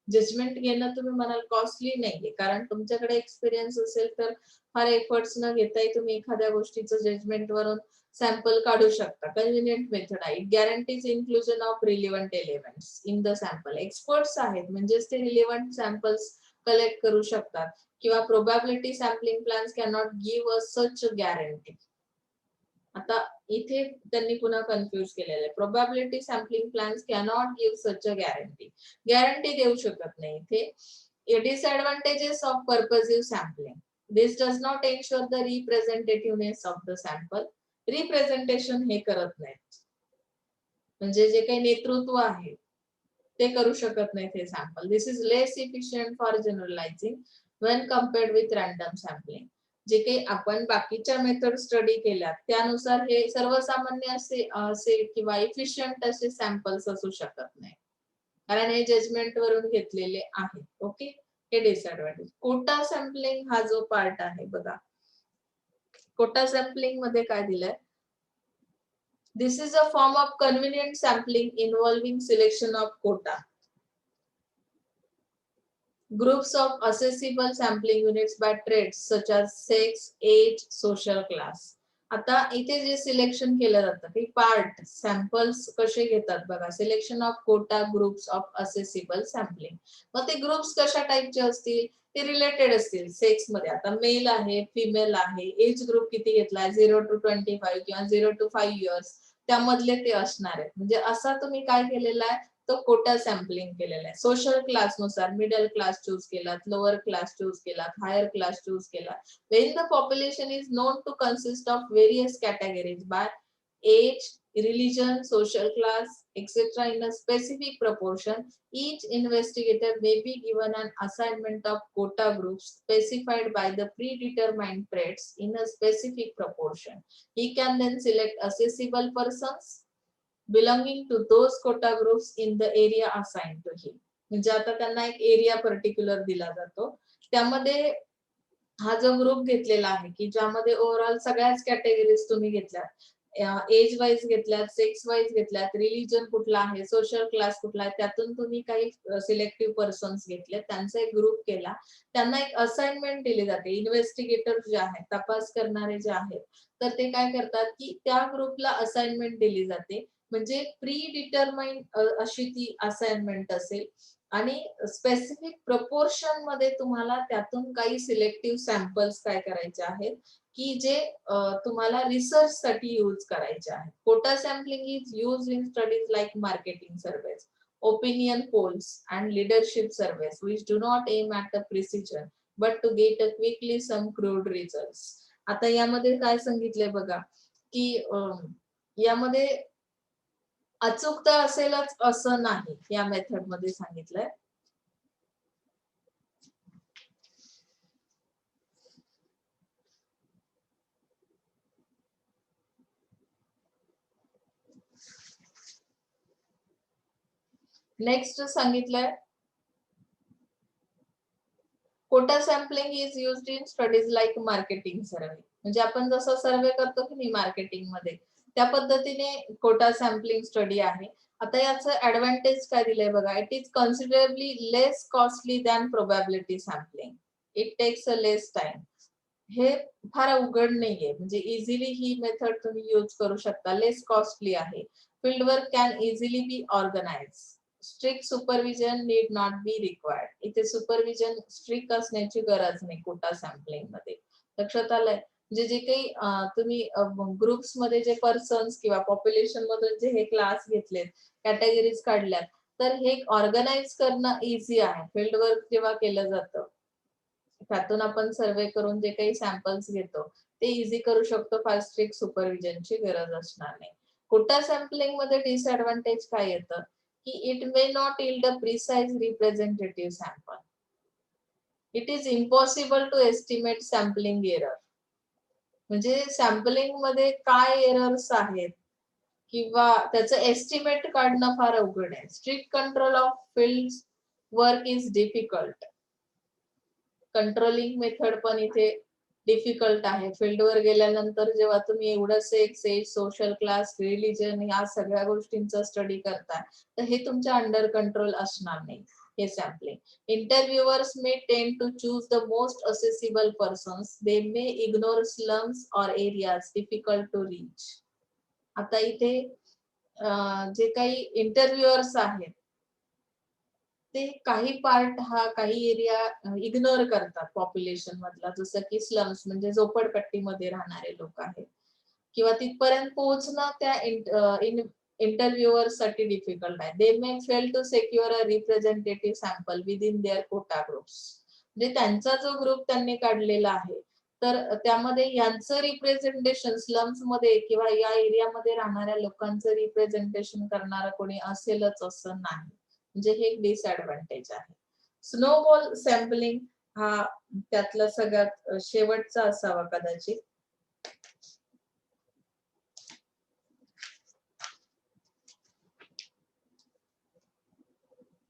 Judgement घेणं तुम्ही म्हणाल कॉस्टली नाहीये, कारण तुमच्याकडे एक्सपिरियन्स असेल तर फार एफर्ट्स न घेताही तुम्ही एखाद्या गोष्टीचं जजमेंट वरून सॅम्पल काढू शकता. कन्व्हिनियंट मेथड आहे. It guarantees inclusion of relevant elements in the sample. Experts आहेत म्हणजेच ते रिलेव्हंट सॅम्पल्स कलेक्ट करू शकतात किंवा probability sampling plans can not give a such guarantee. आता इथे त्यांनी पुन्हा कन्फ्युज केलेलं आहे. Probability sampling plans cannot give such a guarantee. Guarantee देऊ शकत नाही इथे. Disadvantages of purposive sampling. This does not ensure the representativeness of the sample. Representation हे करत नाहीत, म्हणजे जे काही नेतृत्व आहे ते करू शकत नाहीत हे sample. This is less efficient for generalising when compared with random sampling. जे काही आपण बाकीच्या मेथड स्टडी केल्या त्यानुसार हे सर्वसामान्य असे किंवा इफिशियंट असे सॅम्पल्स असू शकत नाही, कारण हे जजमेंट वरून घेतलेले आहे. ओके, हे डिसएडव्हान्टेज. कोटा सॅम्पलिंग हा जो पार्ट आहे बघा, कोटा सॅम्पलिंग मध्ये काय दिलंय, this is a form of convenient sampling involving selection of quota. Groups of accessible sampling units by traits such as sex, age, social class. आता इथे जे सिलेक्शन केलं जातं ते पार्ट सॅम्पल्स कसे घेतात बघा, selection of quota groups of accessible sampling. मग ते ग्रुप्स कशा टाइपचे असतील, ते रिलेटेड असतील. सेक्स मध्ये आता मेल आहे, फिमेल आहे, एज ग्रुप किती घेतलाय, 0 to 25 किंवा 0 to 5 इयर्स, त्यामधले ते असणार आहेत. म्हणजे असा तुम्ही काय केलेला आहे, तो कोटा सॅम्पलिंग केलेला आहे. सोशल क्लास नुसार मिडल क्लास चूज केलात, लोअर क्लास चूज केलात, हायर क्लास चूज केला. when the population is known to consist of various categories by age, religion, social class, etc. in a specific proportion, each investigator may be given an assignment of quota groups specified by the predetermined traits in a specific proportion. He can then select accessible persons belonging to those quota groups in the area assigned to him. म्हणजे आता त्यांना एक area particular दिला जातो, त्यामध्ये हा जो group घेतलेला आहे की ज्यामध्ये ओव्हरऑल सगळ्याच कॅटेगरीज तुम्ही घेतल्यात, एज वाईज घेतल्यात, सेक्स वाईज घेतल्यात, रिलीजन कुठला आहे, सोशल क्लास कुठला आहे, त्यातून तुम्ही काही सिलेक्टिव्ह पर्सन्स घेतले, त्यांचा एक ग्रुप केला, त्यांना एक असाइनमेंट दिली जाते. इन्व्हेस्टिगेटर जे आहेत, तपास करणारे जे आहेत, तर ते काय करतात की त्या ग्रुपला असाइनमेंट दिली जाते. म्हणजे प्री डिटरमाइंड अशी ती असाइनमेंट असेल आणि स्पेसिफिक प्रपोर्शन मध्ये तुम्हाला त्यातून काही सिलेक्टिव्ह सॅम्पल्स काय करायचे आहेत की जे तुम्हाला रिसर्च साठी यूज करायचे आहेत. Quota sampling is use in studies like marketing surveys, opinion polls and leadership surveys which do not aim at a precision but to get a quickly some crude results. आता यामध्ये काय सांगितलंय बघा की यामध्ये अचूकता असेलच असं नाही, या मेथड मध्ये सांगितलंय. नेक्स्ट सांगितलंय, quota sampling is used in studies like marketing survey. म्हणजे आपण जसं सर्वे करतो की नाही मार्केटिंग मध्ये, त्या पद्धतीने कोटा सॅम्पलिंग स्टडी आहे. आता याचं ऍडव्हान्टेज काय दिलंय बघा, it is considerably less costly than probability sampling. It takes a less time. हे फार अवघड नाहीये, म्हणजे इझिली ही मेथड तुम्ही यूज करू शकता. लेस कॉस्टली आहे. Field work can easily be organise. Strict supervision need not be required. इथे सुपरविजन स्ट्रिक्ट असण्याची गरज नाही कोटा सॅम्पलिंग मध्ये. लक्षात आलंय? म्हणजे जे काही तुम्ही ग्रुप्स मध्ये जे पर्सन्स किंवा पॉप्युलेशन मधून जे हे क्लास घेतलेत, कॅटेगरीज काढल्यात, तर हे ऑर्गनाइज करणं इझी आहे. फील्ड वर्क जेव्हा केलं जातं त्यातून आपण सर्वे करून जे काही सॅम्पल्स घेतो ते इझी करू शकतो. फार स्ट्रिक्ट सुपरविजनची गरज असणार नाही. कोटा सॅम्पलिंग मध्ये डिसएडव्हान्टेज काय येतं की it may not yield a precise representative sample. It is impossible to estimate sampling error. म्हणजे सॅम्पलिंग मध्ये काय एरर्स आहेत किंवा त्याचं एस्टिमेट काढणं फार अवघड आहे. Strict control of field work is difficult. Controlling method पण इथे डिफिकल्ट आहे. फील्डवर गेल्यानंतर जेव्हा तुम्ही एवढंसे एक सेज, सोशल क्लास, रिलिजन या सगळ्या गोष्टींचा स्टडी करताय, तर हे तुमच्या अंडर कंट्रोल असणार नाही हे sampling. Interviewers may tend to choose the most accessible persons. They may ignore slums or areas difficult to reach. आता इथे जे काही इंटरव्ह्युअर्स आहेत ते काही पार्ट काही एरिया इग्नोर करतात पॉप्युलेशन मधला, जसं की स्लम्स म्हणजे झोपडपट्टीमध्ये राहणारे लोक आहेत किंवा तिथपर्यंत पोहोचणं त्या इंटरव्ह्युअर साठी डिफिकल्ट आहे. They may fail to secure a representative sample within their quota groups. म्हणजे त्यांचा जो ग्रुप त्यांनी काढलेला आहे तर त्यामध्ये यांचं रिप्रेझेंटेशन स्लम्स मध्ये किंवा या एरियामध्ये राहणाऱ्या लोकांचं रिप्रेझेंटेशन करणारं कोणी असेलच असं नाही. म्हणजे हे एक डिसएडव्हान्टेज आहे. स्नोबॉल सॅम्पलिंग हा त्यातला सगळ्यात शेवटचा असावा कदाचित.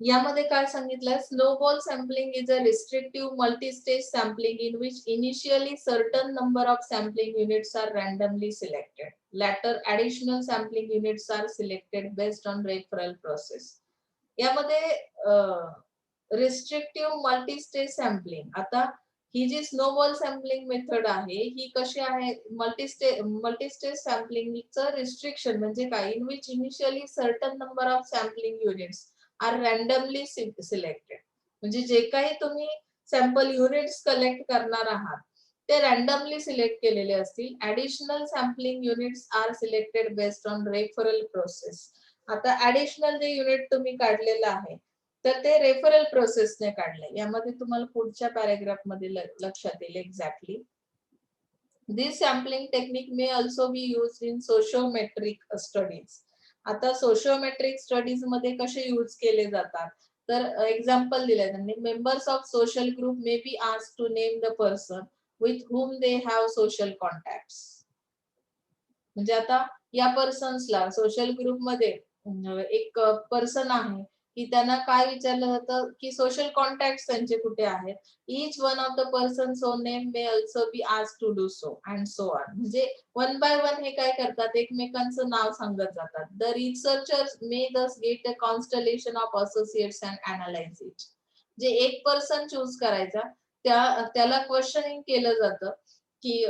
यामध्ये काय सांगितलंय, snowball sampling is a restrictive multi-stage sampling in which initially certain number of sampling units are randomly selected. Later additional sampling units are selected based on referral process. यामध्ये रिस्ट्रिक्टिव्ह मल्टी स्टेज सॅम्पलिंग, आता ही जी snowball sampling method आहे ही कशी आहे, multi stage सॅम्पलिंगचं restriction म्हणजे काय, in which initially certain number of sampling units are randomly selected. म्हणजे जे काही तुम्ही सॅम्पल युनिट्स कलेक्ट करणार आहात ते रँडमली सिलेक्ट केलेले असतील. Additional sampling units are selected based on referral process. आता ऍडिशनल जे युनिट तुम्ही काढलेलं आहे तर ते रेफरल प्रोसेसने काढलंय. यामध्ये तुम्हाला पुढच्या पॅराग्राफ मध्ये लक्षात येईल exactly. This sampling technique may also be used in sociometric studies. आता सोशिओमेट्रिक स्टडीज मध्ये कसे यूज केले जातात तर एक्झाम्पल दिलंय त्यांनी, members of social group may be asked to name the person with whom they have social contacts. म्हणजे आता या पर्सन्सला सोशल ग्रुपमध्ये एक पर्सन आहे की त्यांना काय विचारलं जातं की सोशल कॉन्टॅक्ट त्यांचे कुठे आहेत. Each one of the person so name may also be asked to do so and so on. म्हणजे वन बाय वन हे काय करतात, एकमेकांचं नाव सांगत जातात. द रिसर्चर्स मे दस get a constellation of associates and analyse it. जे एक पर्सन चूज करायचा त्याला क्वेश्चनिंग केलं जातं की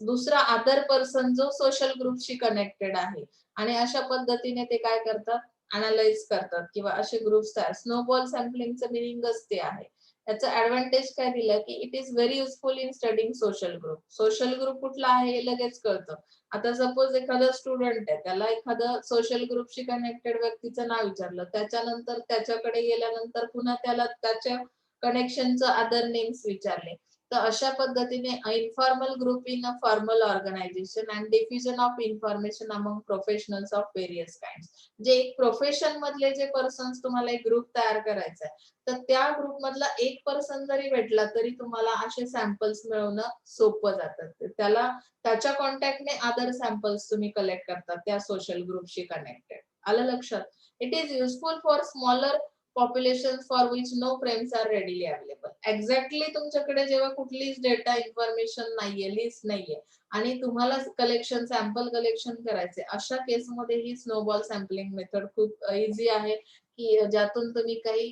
दुसरा अदर पर्सन जो सोशल ग्रुपशी कनेक्टेड आहे आणि अशा पद्धतीने ते काय करतात, अनालाइज करतात किंवा असे ग्रुप्स तयार. स्नोबॉल सॅम्पलिंगचं मिनिंगच ते आहे. याचं ऍडव्हान्टेज काय दिलं की it is very useful in studying social group. Social group कुठला आहे हे लगेच कळतं. आता सपोज एखादा स्टुडंट आहे, त्याला एखादं सोशल ग्रुपशी कनेक्टेड व्यक्तीचं नाव विचारलं, त्याच्यानंतर त्याच्याकडे गेल्यानंतर पुन्हा त्याला त्याच्या कनेक्शनचं अदर नेम्स विचारले, तर अशा पद्धतीने informal group in a formal organisation and diffusion of information among professionals of various kinds. जे एक प्रोफेशन मधले जे पर्सन्स तुम्हाला एक ग्रुप तयार करायचा आहे तर त्या ग्रुप मधला एक पर्सन जरी भेटला तरी तुम्हाला असे सॅम्पल्स मिळवणं सोपं जातं. त्याला त्याच्या कॉन्टॅक्टने अदर सॅम्पल्स तुम्ही कलेक्ट करतात त्या सोशल ग्रुपशी कनेक्टेड. आलं लक्षात. It is useful for smaller population for which no frames are readily available. Exactly तुमच्याकडे जेव्हा कुठलीच डेटा इन्फॉर्मेशन नाहीये, लिस्ट नाहीये आणि तुम्हाला कलेक्शन सॅम्पल कलेक्शन करायचे, अशा केसमध्ये ही स्नोबॉल सॅम्पलिंग मेथड खूप इझी आहे की ज्यातून तुम्ही काही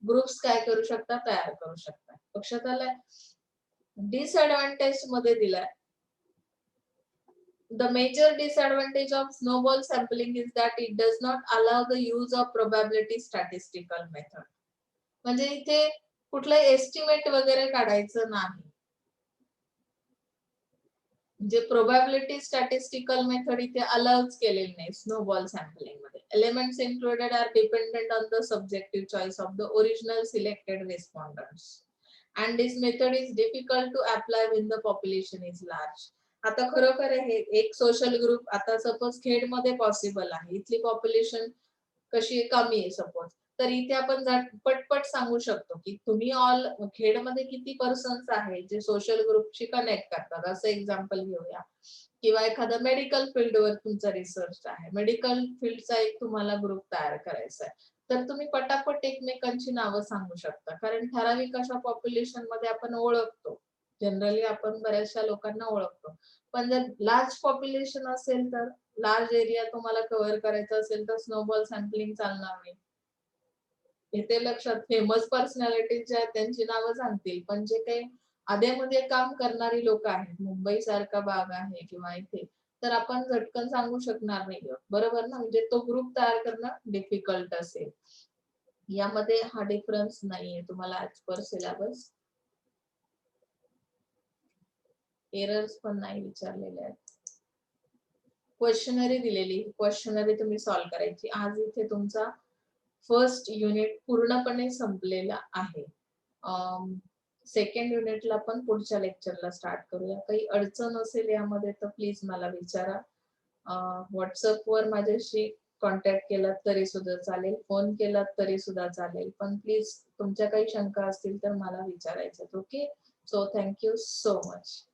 ग्रुप्स काय करू शकता, तयार करू शकता. लक्षात आलंय. डिसएडव्हान्टेज मध्ये दिलाय, the major disadvantage of snowball sampling is that it does not allow the use of probability statistical method. म्हणजे इथे कुठलं एस्टिमेट वगैरे काढायचं नाही. म्हणजे प्रोबॅबिलिटी स्टॅटिस्टिकल मेथड इथे अलाउच केलेली नाही स्नोबॉल सॅम्पलिंग मध्ये. Elements included are dependent on the subjective choice of the original selected respondents and this method is difficult to apply when the population is large. आता खरोखर हे एक सोशल ग्रुप आता सपोज खेडमध्ये पॉसिबल आहे, इथली population कशी कमी आहे सपोज, तर इथे आपण पटपट सांगू शकतो की तुम्ही ऑल खेडमध्ये किती पर्सन्स आहेत जे सोशल ग्रुपशी कनेक्ट करतात, असं एक्झाम्पल घेऊया. किंवा एखादा मेडिकल फील्डवर तुमचा रिसर्च आहे, मेडिकल फील्डचा एक तुम्हाला ग्रुप तयार करायचा आहे, तर तुम्ही पटापट एकमेकांची नावं सांगू शकता. कारण ठराविक अशा पॉप्युलेशन मध्ये आपण ओळखतो, जनरली आपण बऱ्याचशा लोकांना ओळखतो. पण जर लार्ज पॉप्युलेशन असेल, तर लार्ज एरिया तुम्हाला कव्हर करायचा असेल तर स्नोबॉल सॅम्पलिंग चालणार नाही. इथे लक्षात फेमस पर्सनॅलिटी ज्या आहेत त्यांची नावं सांगतील, पण जे काही अधेमध्ये काम करणारी लोक आहेत, मुंबई सारखा भाग आहे किंवा इथे, तर आपण झटकन सांगू शकणार नाही आहोत. बरोबर ना? म्हणजे तो ग्रुप तयार करणं डिफिकल्ट असेल. यामध्ये हा डिफरन्स नाहीये तुम्हाला ऍज पर सिलेबस. एरर्स पण नाही विचारलेले आहेत. क्वेश्चनरी दिलेली, क्वेश्चनरी तुम्ही सॉल्व्ह करायची. आज इथे तुमचा फर्स्ट युनिट पूर्णपणे संपलेला आहे. सेकंड युनिटला आपण पुढच्या लेक्चरला स्टार्ट करूया. काही अडचण असेल यामध्ये तर प्लीज मला विचारा. व्हॉट्सअपवर माझ्याशी कॉन्टॅक्ट केलात तरी सुद्धा चालेल, फोन केलात तरी सुद्धा चालेल, पण प्लीज तुमच्या काही शंका असतील तर मला विचारायचं. Okay, so thank you so much.